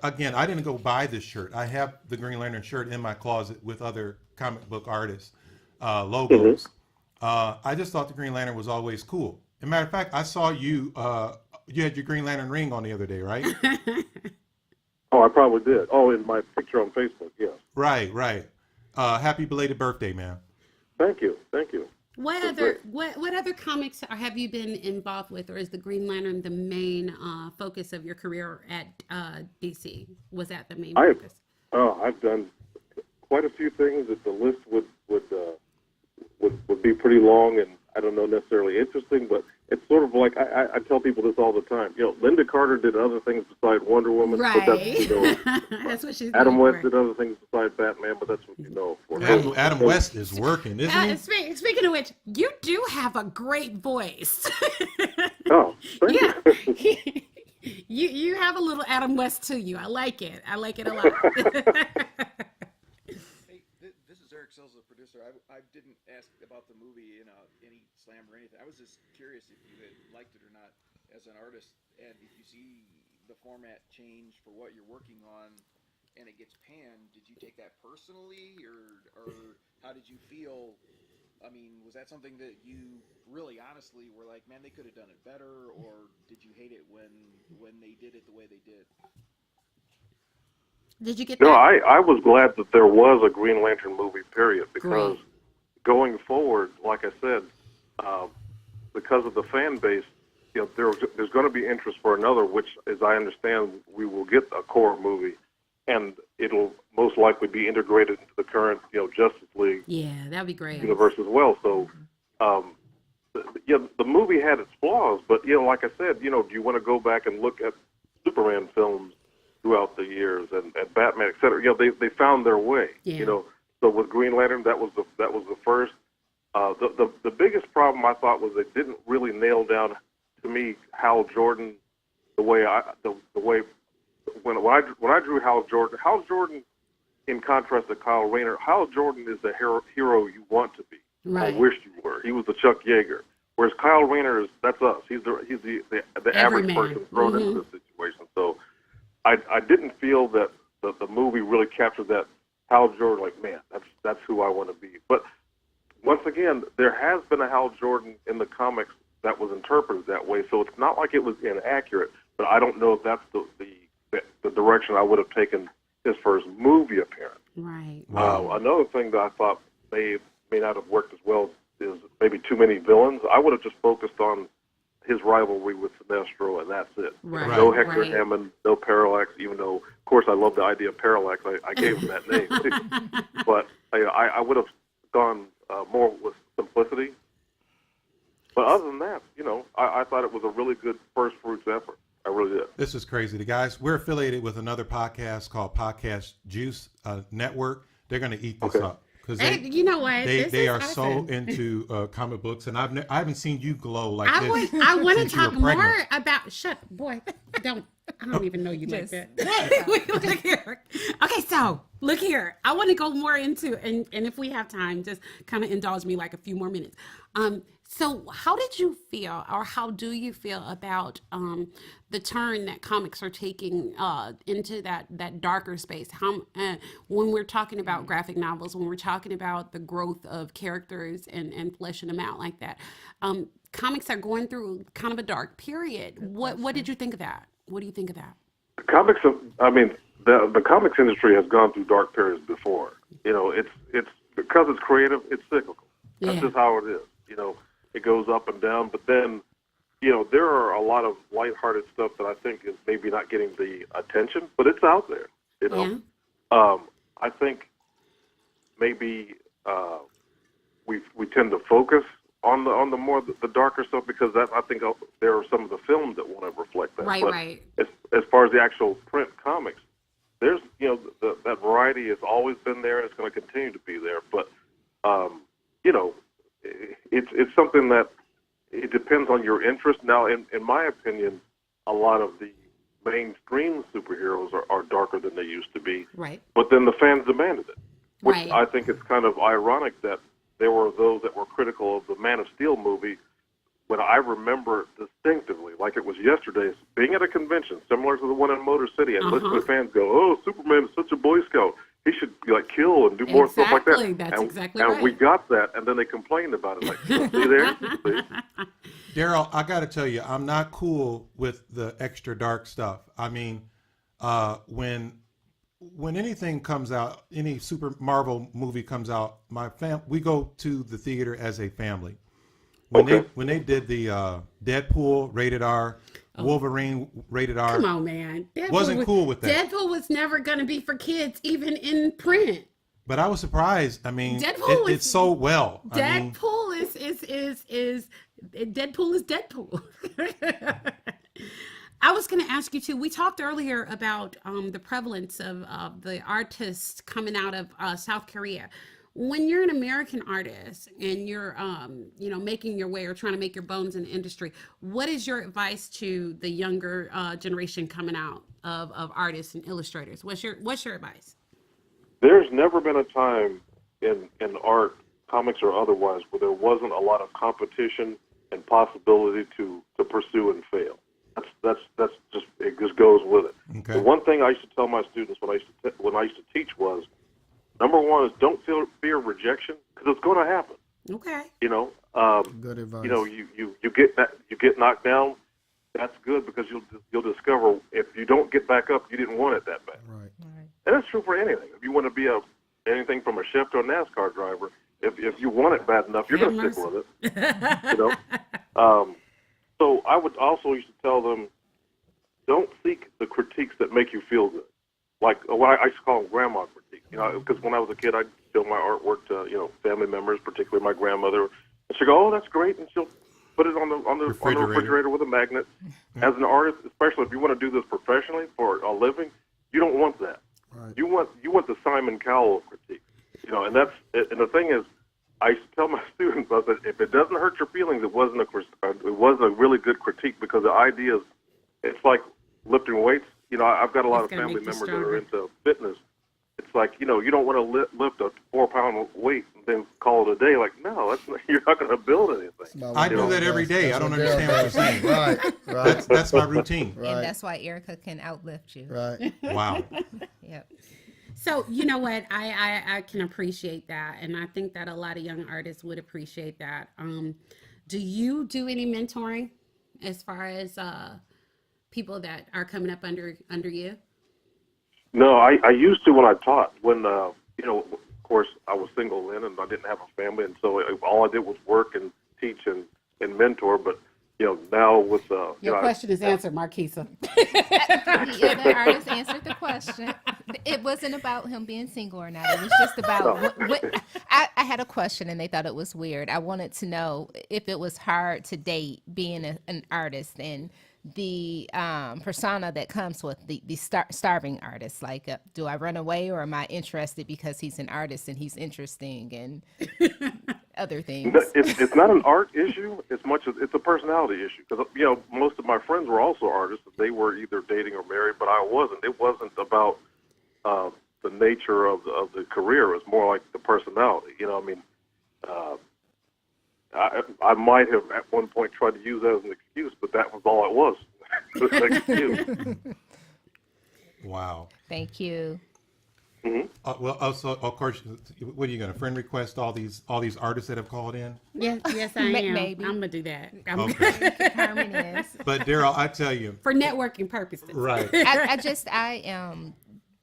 Again, I didn't go buy this shirt. I have the Green Lantern shirt in my closet with other comic book artists' logos. I just thought the Green Lantern was always cool. As a matter of fact, I saw you. You had your Green Lantern ring on the other day, right? Oh, I probably did. Oh, in my picture on Facebook, yes. Right. Happy belated birthday, man. Thank you. What other comics have you been involved with, or is the Green Lantern the main focus of your career at DC? Was that the main focus? I've done quite a few things that the list would be pretty long, and I don't know necessarily interesting, but it's sort of like I tell people this all the time. You know, Linda Carter did other things besides Wonder Woman. Right. But that's, you know, that's what she's Adam doing West for. did other things besides Batman, but that's what you know for. Adam West is working, isn't he? Speaking of which, you do have a great voice. Oh, thank you. You have a little Adam West to you. I like it. I like it a lot. This is Eric Sells, the producer. I didn't ask about the movie in any slam or anything. I was just curious if you had liked it or not as an artist, and if you see the format change for what you're working on, and it gets panned. Did you take that personally, or how did you feel? I mean, was that something that you really honestly were like, man, they could have done it better, or did you hate it when they did it the way they did? Did you get No, that? I was glad that there was a Green Lantern movie, period, because Great. going forward, like I said, because of the fan base, you know, there's going to be interest for another, which, as I understand, we will get a core movie, and it'll most likely be integrated into the current, you know, Justice League Yeah, that'd be great. universe as well. So, the movie had its flaws, but, you know, like I said, you know, do you want to go back and look at Superman films throughout the years and Batman, et cetera? You know, they found their way. Yeah. You know, so with Green Lantern, that was the first. The biggest problem I thought was they didn't really nail down to me Hal Jordan the way when I drew Hal Jordan, in contrast to Kyle Rayner, Hal Jordan is the hero you want to be. Right. I wish you were. He was the Chuck Yeager. Whereas Kyle Rayner that's us. He's the average Everyman. person thrown into this situation. So I didn't feel that the movie really captured that Hal Jordan. Like, man, that's who I want to be. But once again, there has been a Hal Jordan in the comics that was interpreted that way. So it's not like it was inaccurate. But I don't know if that's the direction I would have taken his first movie appearance. Right. Another thing that I thought may not have worked as well is maybe too many villains. I would have just focused on his rivalry with Sinestro, and that's it. Right. No Hector Right. Hammond, no Parallax, even though, of course, I love the idea of Parallax. I gave him that name. But I would have gone more with simplicity. But other than that, you know, I thought it was a really good first fruits effort. I really did. This is crazy. The guys, we're affiliated with another podcast called Podcast Juice Network. They're going to eat this up because You know what? they are so into comic books, and I haven't seen you glow like this. I want to since you were talk more pregnant. about. Shut, boy. I don't even know you like Just- that. Look here. Okay, so look here. I want to go more into, and if we have time, just kind of indulge me like a few more minutes. So how did you feel, or how do you feel about the turn that comics are taking into that darker space? When we're talking about graphic novels, when we're talking about the growth of characters and fleshing them out like that, comics are going through kind of a dark period. What did you think of that? What do you think of that? Comics, the comics industry has gone through dark periods before. You know, it's because it's creative, it's cyclical. That's just how it is. You know, it goes up and down, but then, you know, there are a lot of lighthearted stuff that I think is maybe not getting the attention, but it's out there. You know, I think maybe we tend to focus on the more the darker stuff because I think there are some of the films that want to reflect that. Right, but right. As far as the actual print comics, there's, you know, that variety has always been there and it's going to continue to be there. But you know, it's something that it depends on your interest. Now, in my opinion, a lot of the mainstream superheroes are darker than they used to be. Right. But then the fans demanded it, which Right. I think it's kind of ironic that there were those that were critical of the Man of Steel movie. When I remember distinctively, like it was yesterday, being at a convention similar to the one in Motor City, and listening to fans go, "Oh, Superman is such a Boy Scout. He should like kill and do more stuff like that." Exactly. That's exactly and right. we got that, and then they complained about it. Like, see there? See? Daryl, I got to tell you, I'm not cool with the extra dark stuff. I mean, when anything comes out, any Super Marvel movie comes out, we go to the theater as a family. When they did the Deadpool rated R, Wolverine rated R, Come on, man. wasn't cool with that. Deadpool was never going to be for kids, even in print. But I was surprised. I mean, Deadpool it's so well. Deadpool is Deadpool. I was going to ask you too. We talked earlier about the prevalence of the artists coming out of South Korea. When you're an American artist and you're making your way or trying to make your bones in the industry, what is your advice to the younger generation coming out of artists and illustrators? What's your advice? There's never been a time in art, comics or otherwise, where there wasn't a lot of competition and possibility to pursue and fail. That's just, it just goes with it. Okay. The one thing I used to tell my students when I used to teach was, number one is don't fear rejection, because it's going to happen. Okay. Good advice. You get knocked down. That's good, because you'll discover if you don't get back up, you didn't want it that bad. Right. And that's true for anything. If you want to be anything from a chef to a NASCAR driver, if you want it bad enough, you're going to stick with it. So I would also used to tell them, don't seek the critiques that make you feel good. Like what I used to call them grandma critiques. Because when I was a kid, I'd show my artwork to family members, particularly my grandmother, and she'd go, "Oh, that's great," and she'll put it on the refrigerator with a magnet. As an artist, especially if you want to do this professionally for a living, you don't want that. Right. You want the Simon Cowell critique. And the thing is, I used to tell my students, I said, if it doesn't hurt your feelings, it wasn't a really good critique, because the idea is, it's like lifting weights. I've got a lot of family members that are into fitness. It's like, you don't want to lift a 4-pound weight and then call it a day. Like, no, you're not going to build anything. I do that every day. I don't understand what you're saying. Right. That's my routine. Right. And that's why Erica can outlift you. Right. Wow. Yep. So, you know what? I can appreciate that. And I think that a lot of young artists would appreciate that. Do you do any mentoring as far as people that are coming up under you? No, I used to when I taught. When, of course, I was single then, and I didn't have a family. And so all I did was work and teach and mentor. But, now with... Your question is answered, Marquisa. The artist answered the question. It wasn't about him being single or not. It was just about what I had a question, and they thought it was weird. I wanted to know if it was hard to date being an artist and the persona that comes with the starving artist. Like, do I run away, or am I interested because he's an artist and he's interesting and other things? It's not an art issue as much as it's a personality issue. Because most of my friends were also artists. They were either dating or married, but I wasn't. It wasn't about the nature of the career. It was more like the personality. I might have at one point tried to use that as an excuse, but that was all it was. It was an excuse. Wow. Thank you. Mm-hmm. Well, also, of course, what are you going to friend request all these artists that have called in? Yes, I am. Maybe. I'm gonna do that. Okay. Carmen is. But Darryl, I tell you, For networking purposes. right? I am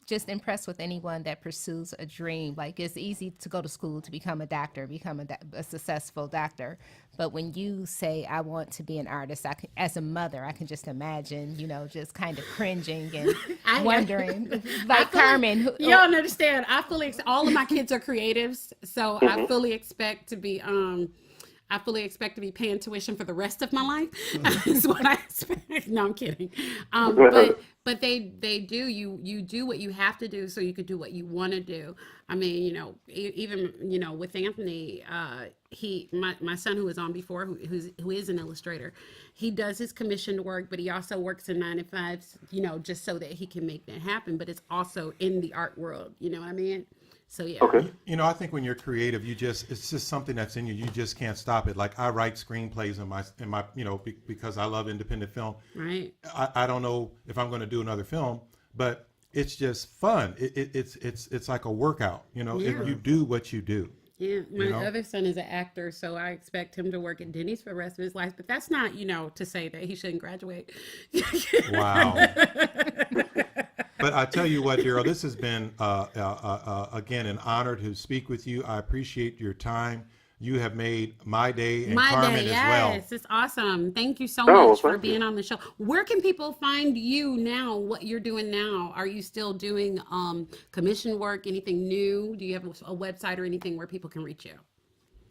just impressed with anyone that pursues a dream. Like, it's easy to go to school to become a doctor, become a successful doctor. But when you say, I want to be an artist, as a mother, I can just imagine, just kind of cringing and wondering, like Carmen. You don't understand. All of my kids are creatives, so I fully expect to be paying tuition for the rest of my life. Is what I expect. No, I'm kidding. But they do. You do what you have to do so you could do what you want to do. I mean, even with Anthony, my son who was on before, who is an illustrator, he does his commissioned work, but he also works in 9 to 5, just so that he can make that happen. But it's also in the art world. You know what I mean? So yeah. Okay. I think when you're creative, it's just something that's in you. You just can't stop it. Like I write screenplays in my because I love independent film. Right. I don't know if I'm going to do another film, but it's just fun. It's like a workout. If you do what you do. Yeah, my other son is an actor, so I expect him to work at Denny's for the rest of his life. But that's not, to say that he shouldn't graduate. Wow. But I tell you what, Darryl, this has been, again, an honor to speak with you. I appreciate your time. You have made my day and Carmen as well. Yes, it's awesome. Thank you so much for being on the show. Where can people find you now, what you're doing now? Are you still doing commission work, anything new? Do you have a website or anything where people can reach you?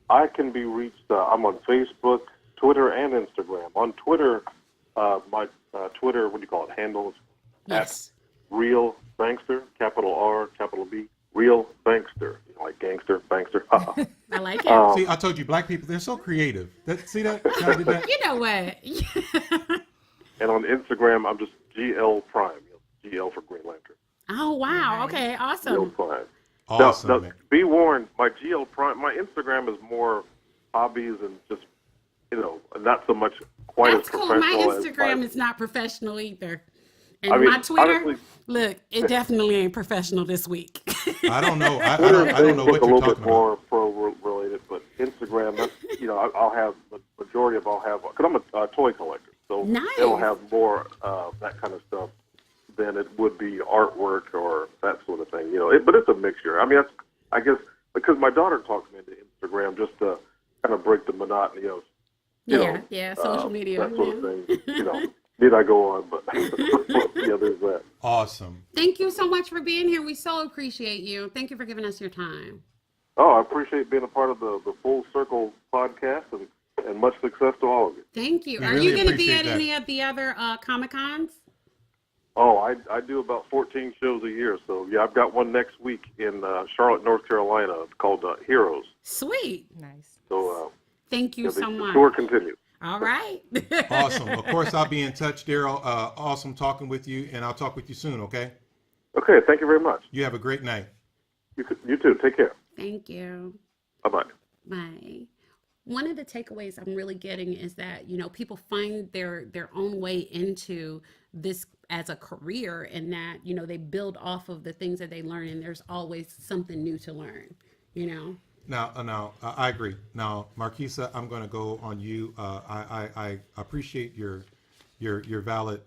I can be reached. I'm on Facebook, Twitter, and Instagram. On Twitter, my Twitter, what do you call it, handles? Yes. Real Bankster, capital R, capital B, Real Bankster. Like gangster, bankster. I like it. See, I told you, black people, they're so creative. See that? I did that? You know what? And on Instagram, I'm just GL Prime. GL for Green Lantern. Oh, wow. Okay, awesome. GL Prime. Awesome. Now, be warned, my GL Prime, my Instagram is more hobbies and just, not so much quite That's as cool. professional. My Instagram is not professional either. And I mean, my Twitter, honestly, look, it definitely ain't professional this week. I don't know. I don't know what a you're little talking bit more pro related, but Instagram, that's, I'll have the majority of because I'm a toy collector, so Nice. it'll have more that kind of stuff than it would be artwork or that sort of thing. But it's a mixture. I mean, I guess because my daughter talks me into Instagram just to kind of break the monotony of social media, that sort of thing. Did I go on? But there's that. Awesome. Thank you so much for being here. We so appreciate you. Thank you for giving us your time. Oh, I appreciate being a part of the Full Circle podcast, and much success to all of you. Thank you. We Are really you going to be appreciate at that. any of the other Comic-Cons? Oh, I do about 14 shows a year. So, yeah, I've got one next week in Charlotte, North Carolina called Heroes. Sweet. Nice. So, Thank you so the much. tour continues. All right. Awesome. Of course, I'll be in touch, Darryl. Awesome talking with you, and I'll talk with you soon, okay? Okay, thank you very much. You have a great night. You too. Take care. Thank you. Bye-bye. Bye. One of the takeaways I'm really getting is that, people find their own way into this as a career, and that, they build off of the things that they learn, and there's always something new to learn, Now, I agree. Now, Marquisa, I'm going to go on you. I appreciate your valid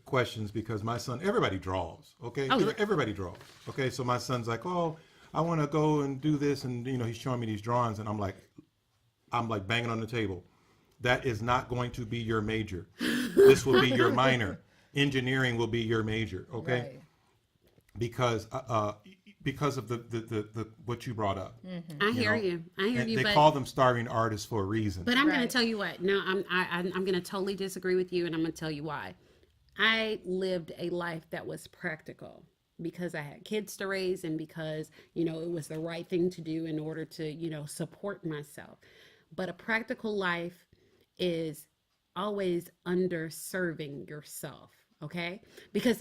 questions, because my son, everybody draws, okay? Oh, yeah. Everybody draws, okay? So my son's like, oh, I want to go and do this, and he's showing me these drawings, and I'm like banging on the table. That is not going to be your major. This will be your minor. Engineering will be your major, okay? Right. Because of the what you brought up. Mm-hmm. I hear you. They but call them starving artists for a reason. But I'm going Right. to tell you what. No, I'm going to totally disagree with you, and I'm going to tell you why. I lived a life that was practical because I had kids to raise, and because, it was the right thing to do in order to, support myself. But a practical life is always underserving yourself, okay? Because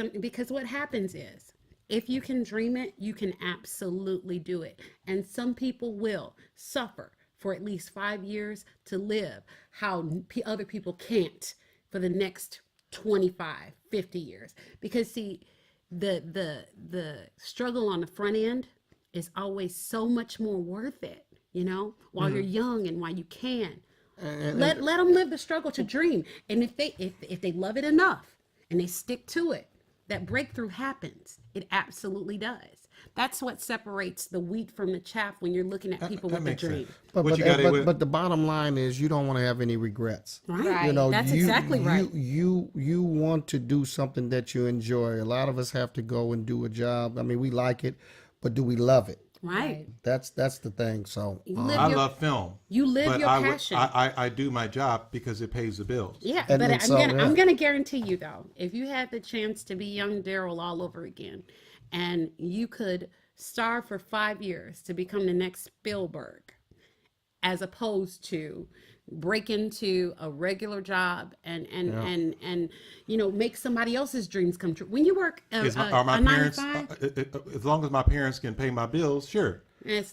what happens is, if you can dream it, you can absolutely do it. And some people will suffer for at least 5 years to live how other people can't for the next 25, 50 years. Because see, the struggle on the front end is always so much more worth it, while you're young and while you can. Let them live the struggle to dream. And if they love it enough and they stick to it, that breakthrough happens. It absolutely does. That's what separates the wheat from the chaff when you're looking at people that with the makes dream. sense. But What you got, Edwin? but the bottom line is you don't want to have any regrets. Right. Right. That's exactly right. You want to do something that you enjoy. A lot of us have to go and do a job. I mean, we like it, but do we love it? Right. That's the thing. So You live I your- love film. You live but your passion. I do my job because it pays the bills. Yeah, And but then so, yeah. I'm gonna guarantee you though, if you had the chance to be young Darryl all over again, and you could starve for 5 years to become the next Spielberg, as opposed to break into a regular job and make somebody else's dreams come true. When you work Are my a 9 parents, to 5, as long as my parents can pay my bills, sure.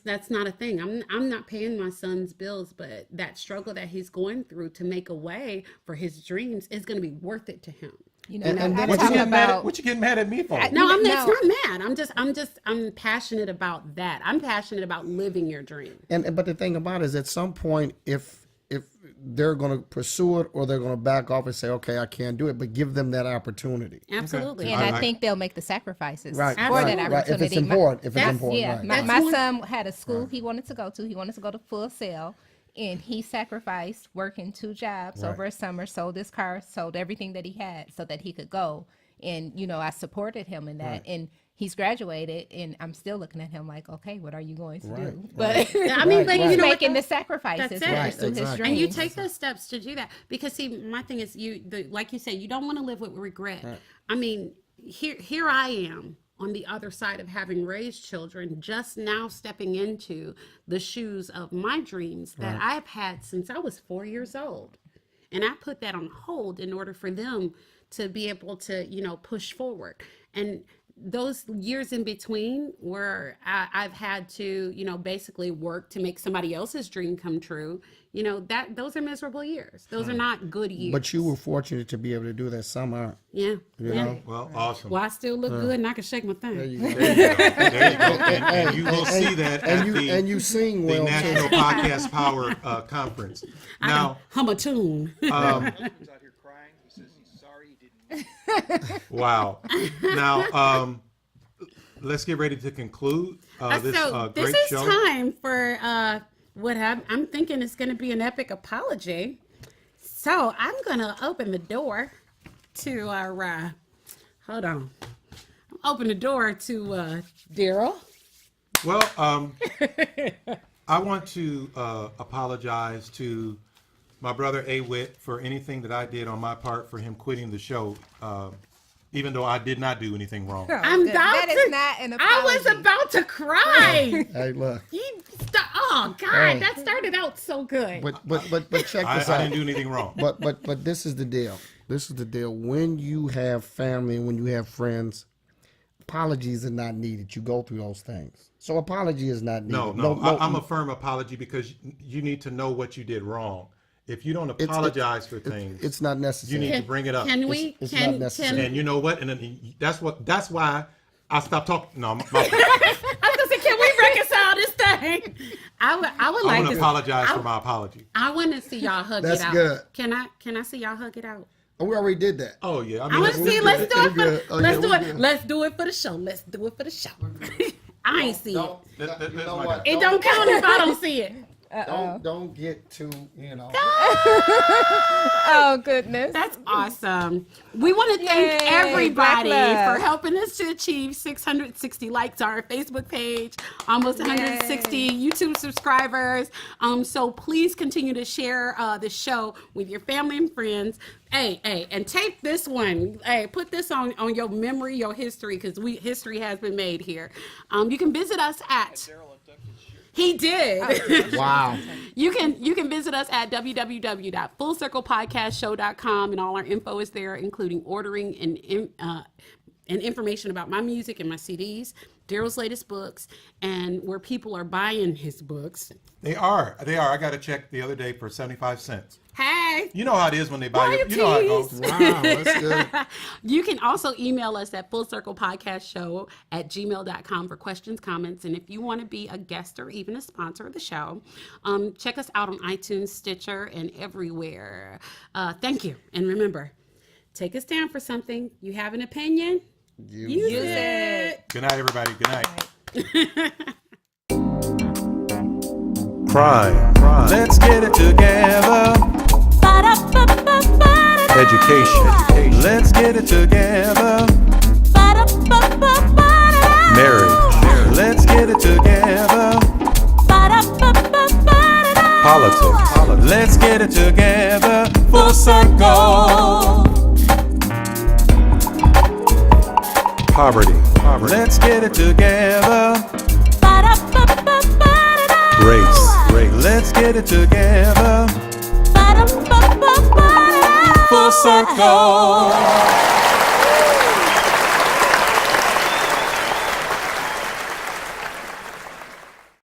that's not a thing. I'm not paying my son's bills, but that struggle that he's going through to make a way for his dreams is going to be worth it to him. What you getting mad at me for? It's not mad. I'm passionate about that. I'm passionate about living your dream. But the thing about it is, at some point, if they're going to pursue it or they're going to back off and say, okay, I can't do it, but give them that opportunity. Absolutely. And I think they'll make the sacrifices for that Right. opportunity. If it's important. My son had a school he wanted to go to. He wanted to go to Full Sail. And he sacrificed working 2 jobs over a summer, sold his car, sold everything that he had so that he could go. And, I supported him in that. And he's graduated, and I'm still looking at him like, okay, what are you going to do? But he's making the sacrifices to pursue his dreams. And you take those steps to do that. Because, see, my thing is, like you said, you don't want to live with regret. Right. I mean, here I am on the other side of having raised children, just now stepping into the shoes of my dreams that I've had since I was 4 years old. And I put that on hold in order for them to be able to, push forward. And those years in between where I've had to, basically work to make somebody else's dream come true, those are miserable years. Those are not good years. But you were fortunate to be able to do that somehow. Yeah. You know? Well, awesome. Well, I still look good and I can shake my thing. There you go. There you go. And you will see that and you sing well, the National Podcast Power Conference. Now, hum a tune. He's out here crying. He says he's sorry he didn't. Wow. Now, let's get ready to conclude this great show. This is time for what I'm thinking is going to be an epic apology. So I'm going to open the door to our, hold on. Open the door to Darryl. Well, I want to apologize to my brother A-Wit for anything that I did on my part for him quitting the show, even though I did not do anything wrong. That is not an apology. I was about to cry. Hey, look. Oh God, that started out so good. But check this out. I didn't do anything wrong. But this is the deal. This is the deal. When you have family and when you have friends, apologies are not needed. You go through those things. So apology is not needed. No. I'm a firm apology because you need to know what you did wrong. If you don't apologize for things, it's not necessary. You need to bring it up. It's not necessary. And you know what? And then that's why I stopped talking. No, I was gonna say, can we reconcile this thing? I would like to apologize for my apology. I want to see y'all hug That's it out. good. Can I see y'all hug it out? Oh, we already did that. Oh yeah. I want to see. Let's do it for. Okay, Let's do it for the show. Let's do it for the show. I ain't see it. You know what? It don't count if I don't see it. Don't get too, Oh, goodness. That's awesome. We want to thank everybody for helping us to achieve 660 likes on our Facebook page, almost 160 YouTube subscribers. So please continue to share the show with your family and friends. Hey, and take this one. Hey, put this on your memory, your history, because history has been made here. You can visit us at... He did. Wow. You can visit us at www.fullcirclepodcastshow.com, and all our info is there, including ordering and information about my music and my CDs, Darryl's latest books, and where people are buying his books. They are. I got a check the other day for 75 cents. Hey. You know how it is when they buy you. You know how it goes. Wow, that's good. You can also email us at fullcirclepodcastshow@gmail.com for questions, comments, and if you want to be a guest or even a sponsor of the show, check us out on iTunes, Stitcher, and everywhere. Thank you. And remember, take us down for something. You have an opinion? Use it. Good night, everybody. Good night. Crime. Let's get it together. Education. Let's get it together. Marriage. Let's get it together. Politics. Let's get it together. Full circle. Poverty. Let's get it together. Race. Let's get it together. Full circle.